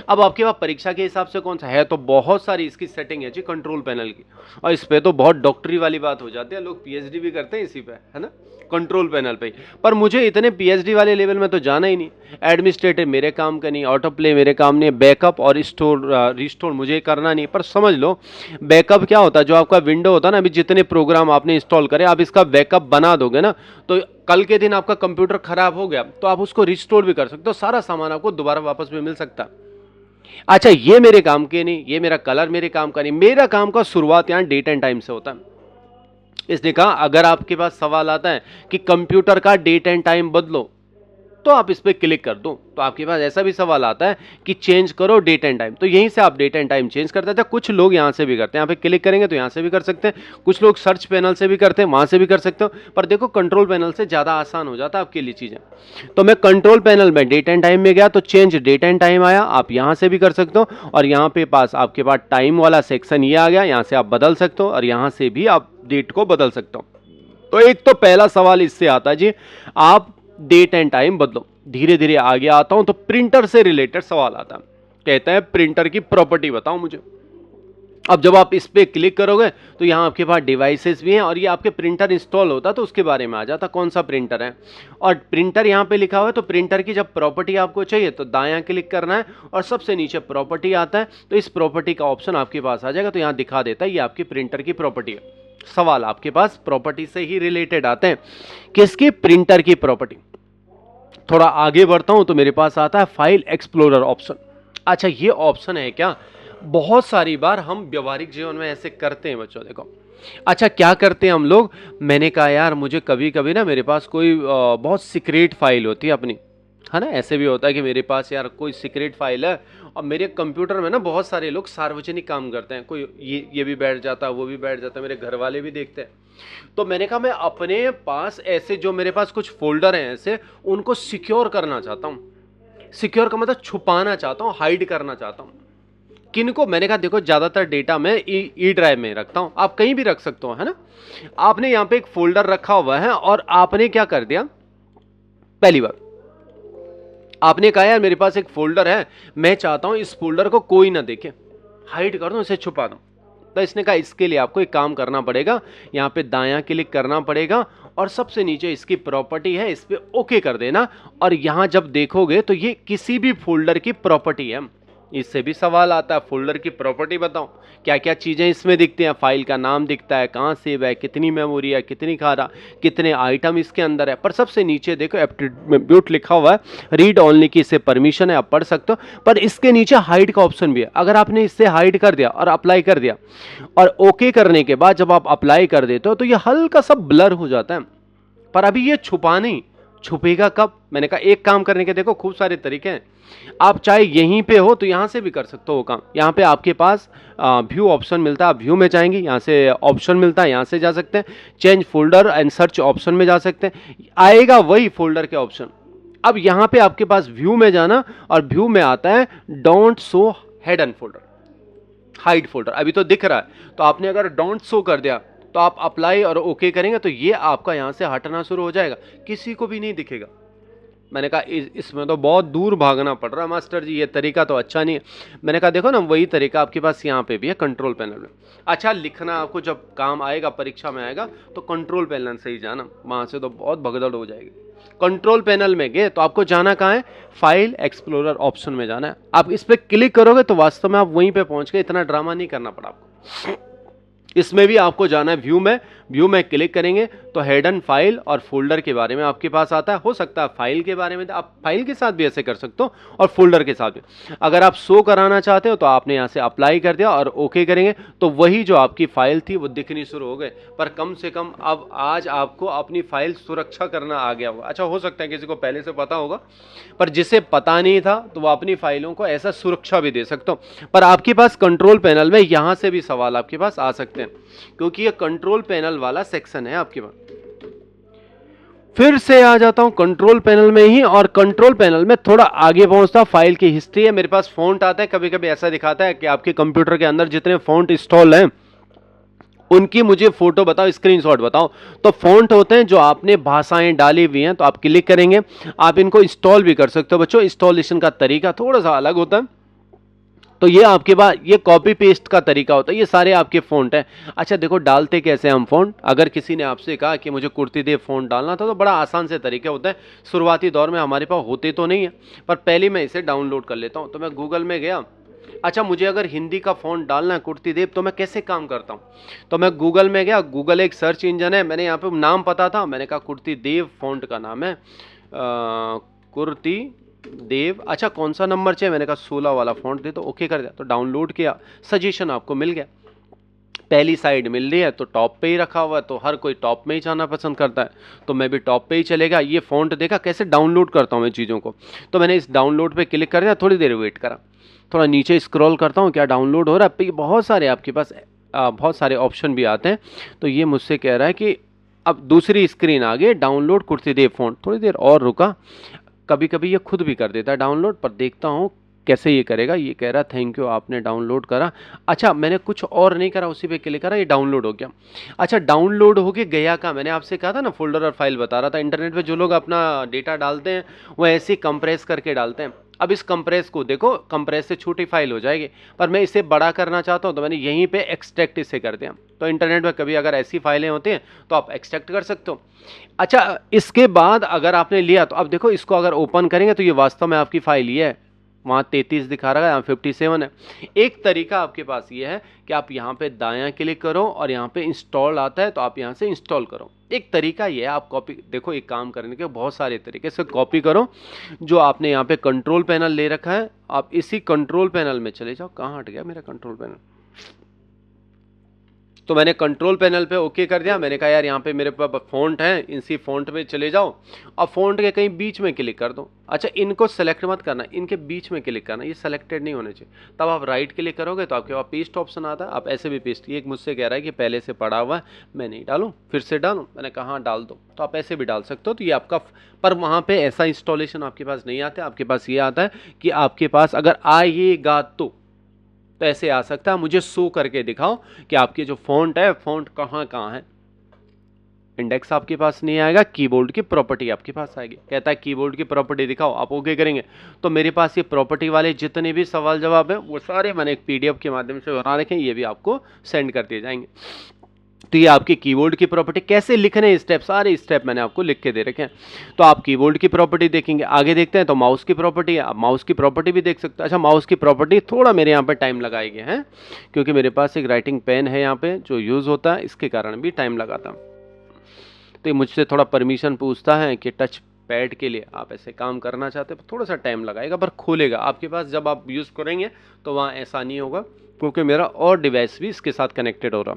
अब आपके पास परीक्षा के हिसाब से कौन सा है, तो बहुत सारी इसकी सेटिंग है जी कंट्रोल पैनल की, और इस पे तो बहुत डॉक्टरी वाली बात हो जाती है, लोग पीएचडी भी करते हैं इसी पे, है ना, कंट्रोल पैनल पे। पर मुझे इतने पीएचडी वाले लेवल में तो जाना ही नहीं, एडमिनिस्ट्रेटिव मेरे काम का नहीं, ऑटो प्ले मेरे काम नहीं, बैकअप और स्टोर रिस्टोर मुझे करना नहीं। पर समझ लो बैकअप क्या होता है, जो आपका विंडो होता है ना, अभी जितने प्रोग्राम आपने इंस्टॉल करे आप इसका बैकअप बना दोगे ना, तो कल के दिन आपका कंप्यूटर खराब हो गया तो आप उसको रिस्टोर भी कर सकते हो, सारा सामान आपको दोबारा वापस भी मिल सकता है। अच्छा, ये मेरे काम के नहीं, ये मेरा कलर मेरे काम का नहीं, मेरा काम का शुरुआत यहाँ डेट एंड टाइम से होता है। इसने कहा अगर आपके पास सवाल आता है कि कंप्यूटर का डेट एंड टाइम बदलो, तो आप इस पर क्लिक कर दो, तो आपके पास ऐसा भी सवाल आता है कि चेंज करो डेट एंड टाइम, तो यहीं से आप डेट एंड टाइम चेंज कर देते हैं। कुछ लोग यहां से भी करते हैं, यहाँ पे क्लिक करेंगे तो यहां से भी कर सकते हैं, कुछ लोग सर्च पैनल से भी करते हैं, वहां से भी कर सकते हो। पर देखो कंट्रोल पैनल से ज्यादा आसान हो जाता है आपके लिए चीजें। तो मैं कंट्रोल पैनल में डेट एंड टाइम में गया तो चेंज डेट एंड टाइम आया, आप यहां से भी कर सकते हो, और यहाँ पे पास आपके पास टाइम वाला सेक्शन ये आ गया, यहां से आप बदल सकते हो, और यहां से भी आप डेट को बदल सकते हो। तो एक तो पहला सवाल इससे आता है जी, आप डेट एंड टाइम बदलो। धीरे धीरे आगे आता हूं तो प्रिंटर से रिलेटेड सवाल आता है, कहते हैं प्रिंटर की प्रॉपर्टी बताओ मुझे। अब जब आप इस पे क्लिक करोगे तो यहां आपके पास डिवाइसेस भी हैं, और ये आपके प्रिंटर इंस्टॉल होता तो उसके बारे में आ जाता कौन सा प्रिंटर है, और प्रिंटर यहां पे लिखा हुआ है। तो प्रिंटर की जब प्रॉपर्टी आपको चाहिए तो दायां क्लिक करना है, और सबसे नीचे प्रॉपर्टी आता है, तो इस प्रॉपर्टी का ऑप्शन आपके पास आ जाएगा, तो यहां दिखा देता है ये आपकी प्रिंटर की प्रॉपर्टी है। सवाल आपके पास प्रॉपर्टी से ही रिलेटेड आते हैं, किसकी, प्रिंटर की प्रॉपर्टी। थोड़ा आगे बढ़ता हूं तो मेरे पास आता है फाइल एक्सप्लोरर ऑप्शन। अच्छा, ये ऑप्शन है क्या, बहुत सारी बार हम व्यवहारिक जीवन में ऐसे करते हैं बच्चों, देखो। अच्छा, क्या करते हैं हम लोग, मैंने कहा यार मुझे कभी कभी ना मेरे पास कोई बहुत सीक्रेट फाइल होती है अपनी, है ना, ऐसे भी होता है कि मेरे पास यार कोई सीक्रेट फाइल है, और मेरे कंप्यूटर में ना बहुत सारे लोग सार्वजनिक काम करते हैं, कोई ये भी बैठ जाता है, वो भी बैठ जाता है, मेरे घर वाले भी देखते हैं। तो मैंने कहा मैं अपने पास ऐसे जो मेरे पास कुछ फोल्डर हैं ऐसे, उनको सिक्योर करना चाहता हूँ। सिक्योर का मतलब छुपाना चाहता हूँ, हाइड करना चाहता हूँ। किनको, मैंने कहा देखो ज्यादातर डेटा मैं ई ड्राइव में रखता हूँ, आप कहीं भी रख सकते हो, है ना। आपने यहाँ पे एक फोल्डर रखा हुआ है, और आपने क्या कर दिया, पहली बार आपने कहा यार मेरे पास एक फोल्डर है, मैं चाहता हूं इस फोल्डर को कोई ना देखे, हाइड कर दूं, इसे छुपा दूं। तो इसने कहा इसके लिए आपको एक काम करना पड़ेगा, यहां पे दायां क्लिक करना पड़ेगा, और सबसे नीचे इसकी प्रॉपर्टी है, इस पे ओके कर देना। और यहां जब देखोगे तो ये किसी भी फोल्डर की प्रॉपर्टी है, इससे भी सवाल आता है, फोल्डर की प्रॉपर्टी बताओ, क्या क्या चीज़ें इसमें दिखती हैं, फाइल का नाम दिखता है, कहाँ सेव है, कितनी मेमोरी है, कितनी खारा, कितने आइटम इसके अंदर है। पर सबसे नीचे देखो एट्रीब्यूट लिखा हुआ है, रीड ओनली की इससे परमिशन है, आप पढ़ सकते हो। पर इसके नीचे हाइड का ऑप्शन भी है, अगर आपने इससे हाइड कर दिया और अप्लाई कर दिया और ओके करने के बाद जब आप अप्लाई कर देते हो तो ये हल्का सा ब्लर हो जाता है। पर अभी ये छुपा नहीं, छुपेगा कब? मैंने कहा एक काम करने के देखो खूब सारे तरीके हैं। आप चाहे यहीं पे हो तो यहां से भी कर सकते हो वो काम। यहां पे आपके पास व्यू ऑप्शन मिलता है, आप व्यू में जाएंगे, यहां से ऑप्शन मिलता है, यहां से जा सकते हैं, change folder and search option में जा सकते हैं, आएगा वही फोल्डर के ऑप्शन। अब यहां पे आपके पास व्यू में जाना और व्यू में आता है don't show hidden folder, hide folder. अभी तो दिख रहा है, तो आपने अगर डोंट शो कर दिया तो आप अप्लाई और ओके करेंगे तो ये आपका यहां से हटना शुरू हो जाएगा, किसी को भी नहीं दिखेगा। मैंने कहा इसमें तो बहुत दूर भागना पड़ रहा है मास्टर जी, ये तरीका तो अच्छा नहीं है। मैंने कहा देखो ना, वही तरीका आपके पास यहाँ पे भी है कंट्रोल पैनल में। अच्छा, लिखना आपको जब काम आएगा, परीक्षा में आएगा, तो कंट्रोल पैनल से ही जाना, वहां से तो बहुत भगदड़ हो जाएगी। कंट्रोल पैनल में गए तो आपको जाना कहाँ है, फाइल एक्सप्लोरर ऑप्शन में जाना है। आप इस पर क्लिक करोगे तो वास्तव में आप वहीं पे पहुंच गए, इतना ड्रामा नहीं करना पड़ा आपको। इसमें भी आपको जाना है व्यू में, व्यू में क्लिक करेंगे तो हिडन फाइल और फोल्डर के बारे में आपके पास आता है। हो सकता है फाइल के बारे में, आप फाइल के साथ भी ऐसे कर सकते हो और फोल्डर के साथ भी। अगर आप शो कराना चाहते हो तो आपने यहाँ से अप्लाई कर दिया और ओके करेंगे तो वही जो आपकी फाइल थी वो दिखनी शुरू हो गए। पर कम से कम अब आज आपको अपनी फाइल सुरक्षा करना आ गया होगा। अच्छा, हो सकता है किसी को पहले से पता होगा, पर जिसे पता नहीं था तो वो अपनी फाइलों को ऐसा सुरक्षा भी दे सकते हो। पर आपके पास कंट्रोल पैनल में यहां से भी सवाल आपके पास आ सकते हैं, क्योंकि ये कंट्रोल पैनल वाला सेक्शन है आपके पास। फिर से आ जाता हूं कंट्रोल पैनल में ही, और कंट्रोल पैनल में थोड़ा आगे पहुंचता, फाइल की हिस्ट्री है, मेरे पास फॉन्ट आता है। कभी कभी ऐसा दिखाता है कि आपके कंप्यूटर के अंदर जितने फॉन्ट इंस्टॉल हैं उनकी मुझे फोटो बताओ, स्क्रीनशॉट बताओ। तो फॉन्ट होते हैं जो आपने भाषाएं डाली हुई हैं, तो आप क्लिक करेंगे, आप इनको इंस्टॉल भी कर सकते हो। बच्चों, इंस्टॉलेशन का तरीका थोड़ा सा अलग होता है। तो ये आपके पास ये कॉपी पेस्ट का तरीका होता है, ये सारे आपके फ़ॉन्ट हैं। अच्छा देखो, डालते कैसे हम फ़ॉन्ट, अगर किसी ने आपसे कहा कि मुझे कुर्ती देव फ़ॉन्ट डालना था तो बड़ा आसान से तरीके होता है। शुरुआती दौर में हमारे पास होते तो नहीं है, पर पहले मैं इसे डाउनलोड कर लेता हूँ। तो मैं गूगल में गया, अच्छा मुझे अगर हिंदी का फ़ॉन्ट डालना है कुर्ती देव, तो मैं कैसे काम करता हूँ? तो मैं गूगल में गया, गूगल एक सर्च इंजन है, मैंने यहाँ पे नाम पता था, मैंने कहा कुर्ती देव फ़ॉन्ट का नाम है कुर्ती देव। अच्छा कौन सा नंबर चाहिए? मैंने कहा 16 वाला फॉन्ट दे, तो ओके कर दिया। तो डाउनलोड किया, सजेशन आपको मिल गया, पहली साइड मिल रही है तो टॉप पे ही रखा हुआ है, तो हर कोई टॉप में ही जाना पसंद करता है, तो मैं भी टॉप पे ही चलेगा। ये फॉन्ट देखा कैसे डाउनलोड करता हूँ मैं चीज़ों को, तो मैंने इस डाउनलोड पे क्लिक कर दिया, थोड़ी देर वेट करा, थोड़ा नीचे स्क्रॉल करता हूँ क्या डाउनलोड हो रहा है। बहुत सारे आपके पास बहुत सारे ऑप्शन भी आते हैं। तो ये मुझसे कह रहा है कि अब दूसरी स्क्रीन आ गई, डाउनलोड कुर्ती देव फॉन्ट। थोड़ी देर और रुका, कभी कभी ये खुद भी कर देता है डाउनलोड, पर देखता हूँ कैसे ये करेगा। ये कह रहा थैंक यू आपने डाउनलोड करा। अच्छा मैंने कुछ और नहीं करा, उसी पे क्लिक करा, ये डाउनलोड हो गया। अच्छा डाउनलोड हो के गया का, मैंने आपसे कहा था ना फोल्डर और फाइल बता रहा था। इंटरनेट पे जो लोग अपना डेटा डालते हैं वो ऐसे ही कंप्रेस करके डालते हैं। अब इस कंप्रेस को देखो, कंप्रेस से छोटी फाइल हो जाएगी, पर मैं इसे बड़ा करना चाहता हूँ तो मैंने यहीं पे एक्सट्रैक्ट इसे कर दिया। तो इंटरनेट में कभी अगर ऐसी फाइलें होती हैं तो आप एक्सट्रैक्ट कर सकते हो। अच्छा इसके बाद अगर आपने लिया तो अब देखो, इसको अगर ओपन करेंगे तो ये वास्तव में आपकी फाइल ये है, वहाँ 33 दिखा रहा है, यहाँ 57 है। एक तरीका आपके पास ये है कि आप यहाँ पे दायां क्लिक करो और यहाँ पे इंस्टॉल आता है तो आप यहाँ से इंस्टॉल करो। एक तरीका ये है, आप कॉपी देखो, एक काम करने के बहुत सारे तरीके से कॉपी करो जो आपने यहाँ पे कंट्रोल पैनल ले रखा है, आप इसी कंट्रोल पैनल में चले जाओ। कहाँ हट गया मेरा कंट्रोल पैनल? तो मैंने कंट्रोल पैनल पे ओके कर दिया। मैंने कहा यार यहाँ पे मेरे पास फ़ॉन्ट है, इसी फ़ॉन्ट पे चले जाओ और फ़ॉन्ट के कहीं बीच में क्लिक कर दो। अच्छा इनको सेलेक्ट मत करना, इनके बीच में क्लिक करना, ये सेलेक्टेड नहीं होने चाहिए। तब आप राइट क्लिक करोगे तो आपके पास पेस्ट ऑप्शन आता है, आप ऐसे भी पेस्ट। ये मुझसे कह रहा है कि पहले से पड़ा हुआ है, मैं नहीं डालूँ, फिर से डालूँ। मैंने कहा हाँ डाल दो, तो आप ऐसे भी डाल सकते हो। तो ये आपका, पर वहाँ पर ऐसा इंस्टॉलेशन आपके पास नहीं आता है। आपके पास ये आता है कि आपके पास अगर आएगा तो ऐसे आ सकता है, मुझे शो करके दिखाओ कि आपके जो फॉन्ट है, फॉन्ट कहाँ कहाँ है। इंडेक्स आपके पास नहीं आएगा, कीबोर्ड की प्रॉपर्टी आपके पास आएगी। कहता है कीबोर्ड की प्रॉपर्टी दिखाओ, आप ओके करेंगे तो मेरे पास ये प्रॉपर्टी वाले जितने भी सवाल जवाब है वो सारे मैंने एक PDF के माध्यम से बना रखे हैं, ये भी आपको सेंड कर दिए जाएंगे। तो ये आपके कीबोर्ड की प्रॉपर्टी, कैसे लिखने स्टेप, सारे स्टेप मैंने आपको लिख के दे रखे हैं। तो आप कीबोर्ड की प्रॉपर्टी देखेंगे। आगे देखते हैं तो माउस की प्रॉपर्टी है, आप माउस की प्रॉपर्टी भी देख सकते हैं। अच्छा, माउस की प्रॉपर्टी थोड़ा मेरे यहाँ पे टाइम लगाएंगे हैं, क्योंकि मेरे पास एक राइटिंग पेन है यहाँ पे जो यूज़ होता है, इसके कारण भी टाइम लगाता। तो ये मुझसे थोड़ा परमिशन पूछता है कि टच पैड के लिए आप ऐसे काम करना चाहते हो, थोड़ा सा टाइम लगाएगा पर खोलेगा आपके पास। जब आप यूज़ करेंगे तो वहाँ ऐसा नहीं होगा, क्योंकि मेरा और डिवाइस भी इसके साथ कनेक्टेड हो रहा।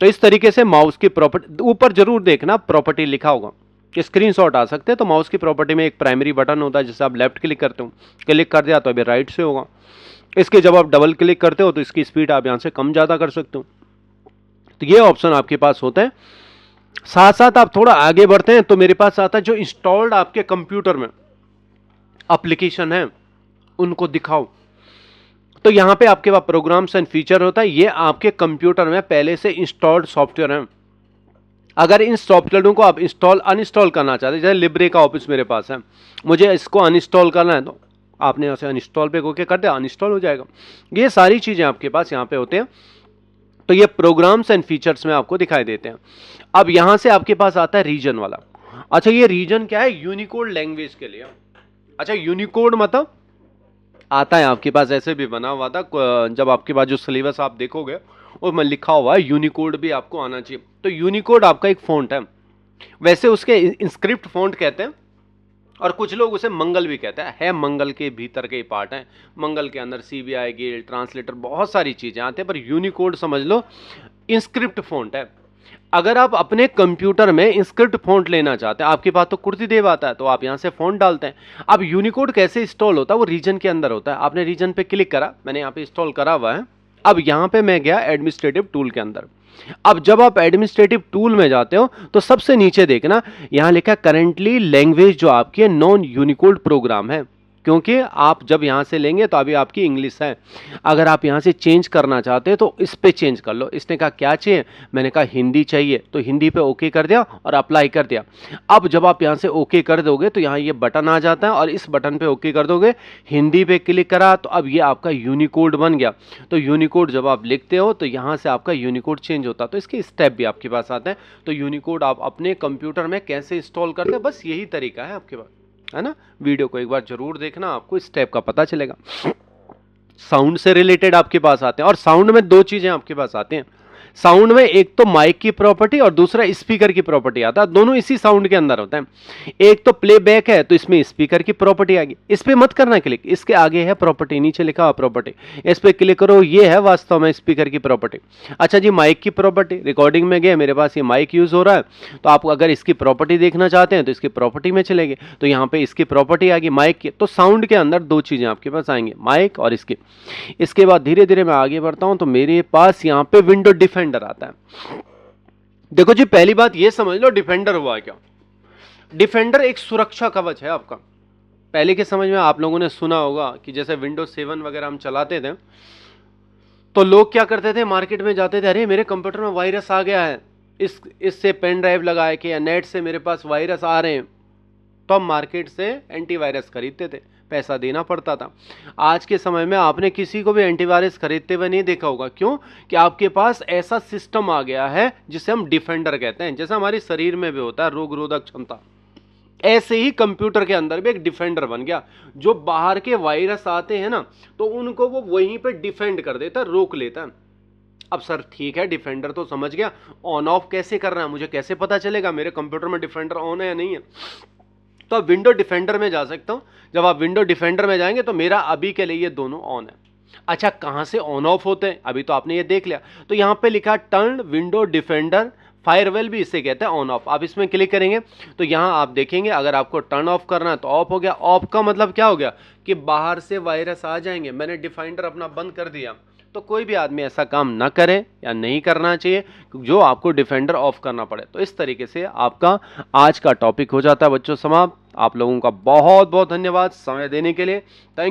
तो इस तरीके से माउस की प्रॉपर्टी, ऊपर जरूर देखना प्रॉपर्टी लिखा होगा कि स्क्रीनशॉट आ सकते हैं। तो माउस की प्रॉपर्टी में एक प्राइमरी बटन होता है, जिसे आप लेफ्ट क्लिक करते हो, क्लिक कर दिया तो अभी राइट से होगा। इसके जब आप डबल क्लिक करते हो तो इसकी स्पीड आप यहां से कम ज़्यादा कर सकते हो। तो ये ऑप्शन आपके पास होते हैं। साथ साथ आप थोड़ा आगे बढ़ते हैं तो मेरे पास आता है जो इंस्टॉल्ड आपके कंप्यूटर में एप्लीकेशन है उनको दिखाओ। तो यहां पे आपके पास प्रोग्राम्स एंड फीचर होता है, ये आपके कंप्यूटर में पहले से इंस्टॉल्ड सॉफ्टवेयर है। अगर इन सॉफ्टवेयरों को आप इंस्टॉल अनइंस्टॉल करना चाहते हैं, जैसे लिब्रे का ऑफिस मेरे पास है, मुझे इसको अनइंस्टॉल करना है तो आपने यहाँ से अनइंस्टॉल पे होके कर दिया, अनइंस्टॉल हो जाएगा। ये सारी चीजें आपके पास यहाँ पे होते हैं। तो ये प्रोग्राम्स एंड फीचर्स में आपको दिखाई देते हैं। अब यहां से आपके पास आता है रीजन वाला। अच्छा, ये रीजन क्या है? यूनिकोड लैंग्वेज के लिए। अच्छा, यूनिकोड मतलब आता है आपके पास ऐसे भी बना हुआ था, जब आपके पास जो सिलेबस आप देखोगे उसमें लिखा हुआ है यूनिकोड भी आपको आना चाहिए। तो यूनिकोड आपका एक फॉन्ट है, वैसे उसके इंस्क्रिप्ट फॉन्ट कहते हैं, और कुछ लोग उसे मंगल भी कहते हैं। मंगल के भीतर के पार्ट हैं। मंगल के अंदर सीबीआई, गेल, ट्रांसलेटर, बहुत सारी चीजें आते हैं, पर यूनिकोड समझ लो इंस्क्रिप्ट फॉन्ट है। अगर आप अपने कंप्यूटर में इंस्क्रिप्ट फॉन्ट लेना चाहते हैं, आपके पास तो कुर्सीदेव आता है, तो आप यहां से फॉन्ट डालते हैं। अब यूनिकोड कैसे इंस्टॉल होता है? वो रीजन के अंदर होता है। आपने रीजन पे क्लिक करा, मैंने यहाँ पे इंस्टॉल करा हुआ है। अब यहां पे मैं गया एडमिनिस्ट्रेटिव टूल के अंदर। अब जब आप एडमिनिस्ट्रेटिव टूल में जाते हो तो सबसे नीचे देखना, यहां लिखा करेंटली लैंग्वेज जो आपकी नॉन यूनिकोड प्रोग्राम है, क्योंकि आप जब यहां से लेंगे तो अभी आपकी इंग्लिश है। अगर आप यहां से चेंज करना चाहते हैं तो इस पे चेंज कर लो। इसने कहा क्या चाहिए, मैंने कहा हिंदी चाहिए, तो हिंदी पे ओके कर दिया और अप्लाई कर दिया। अब जब आप यहां से ओके कर दोगे तो यहां ये बटन आ जाता है, और इस बटन पे ओके कर दोगे, हिंदी पे क्लिक करा तो अब ये आपका यूनिकोड बन गया। तो यूनिकोड जब आप लिखते हो तो यहां से आपका यूनिकोड चेंज होता है। तो इसके स्टेप भी आपके पास आते हैं। तो यूनिकोड आप अपने कंप्यूटर में कैसे इंस्टॉल करते हैं, बस यही तरीका है आपके पास, है ना। वीडियो को एक बार जरूर देखना, आपको स्टेप का पता चलेगा। साउंड से रिलेटेड आपके पास आते हैं, और साउंड में दो चीजें आपके पास आते हैं। साउंड में एक तो माइक की प्रॉपर्टी और दूसरा स्पीकर की प्रॉपर्टी आता है। दोनों इसी साउंड के अंदर होता है। एक तो प्लेबैक है, तो इसमें स्पीकर की प्रॉपर्टी आ गई। इस पे मत करना क्लिक, इसके आगे है प्रॉपर्टी, नीचे लिखा हुआ प्रॉपर्टी, इस पे क्लिक करो, ये है वास्तव में स्पीकर की प्रॉपर्टी। अच्छा जी, माइक की प्रॉपर्टी, रिकॉर्डिंग में गए, मेरे पास ये माइक यूज हो रहा है, तो आप अगर इसकी प्रॉपर्टी देखना चाहते हैं तो इसकी प्रॉपर्टी में चले गए, तो यहाँ पे इसकी प्रॉपर्टी आ गई माइक की। तो साउंड के अंदर दो चीजें आपके पास आएंगे, माइक और इसकी। इसके बाद धीरे धीरे मैं आगे बढ़ता हूं तो मेरे पास यहाँ पे विंडो डिफेंडर आता है। देखो जी, पहली बात ये समझ लो डिफेंडर हुआ क्या। डिफेंडर एक सुरक्षा कवच है आपका। पहले के समझ में आप लोगों ने सुना होगा कि जैसे विंडोज 7 वगैरह हम चलाते थे तो लोग क्या करते थे, मार्केट में जाते थे, अरे मेरे कंप्यूटर में वायरस आ गया है, इससे पेन ड्राइव लगाए के या नेट से मेरे पास वायरस आ रहे हैं, तो हम मार्केट से एंटीवायरस खरीदते थे, पैसा देना पड़ता था। आज के समय में आपने किसी को भी एंटीवायरस खरीदते हुए नहीं देखा होगा। क्यों? कि आपके पास ऐसा सिस्टम आ गया है जिसे हम डिफेंडर कहते हैं। जैसा हमारे शरीर में भी होता है रोग रोधक क्षमता, ऐसे ही कंप्यूटर के अंदर भी एक डिफेंडर बन गया। जो बाहर के वायरस आते हैं ना, तो उनको वो वहीं पे डिफेंड कर देता है, रोक लेता है। अब सर ठीक है, डिफेंडर तो समझ गया, ऑन ऑफ कैसे करना है, मुझे कैसे पता चलेगा मेरे कंप्यूटर में डिफेंडर ऑन है या नहीं है? तो अब विंडो डिफेंडर में जा सकता हूं। जब आप विंडो डिफेंडर में जाएंगे तो मेरा अभी के लिए ये दोनों ऑन है। अच्छा, कहां से ऑन ऑफ होते हैं अभी तो आपने ये देख लिया। तो यहां पे लिखा टर्न विंडो डिफेंडर फायरवेल भी इसे कहते हैं ऑन ऑफ। आप इसमें क्लिक करेंगे तो यहां आप देखेंगे अगर आपको टर्न ऑफ करना है तो ऑफ हो गया। ऑफ का मतलब क्या हो गया कि बाहर से वायरस आ जाएंगे। मैंने डिफेंडर अपना बंद कर दिया। तो कोई भी आदमी ऐसा काम ना करे या नहीं करना चाहिए जो आपको डिफेंडर ऑफ करना पड़े। तो इस तरीके से आपका आज का टॉपिक हो जाता है बच्चों समाप्त। आप लोगों का बहुत बहुत धन्यवाद समय देने के लिए। थैंक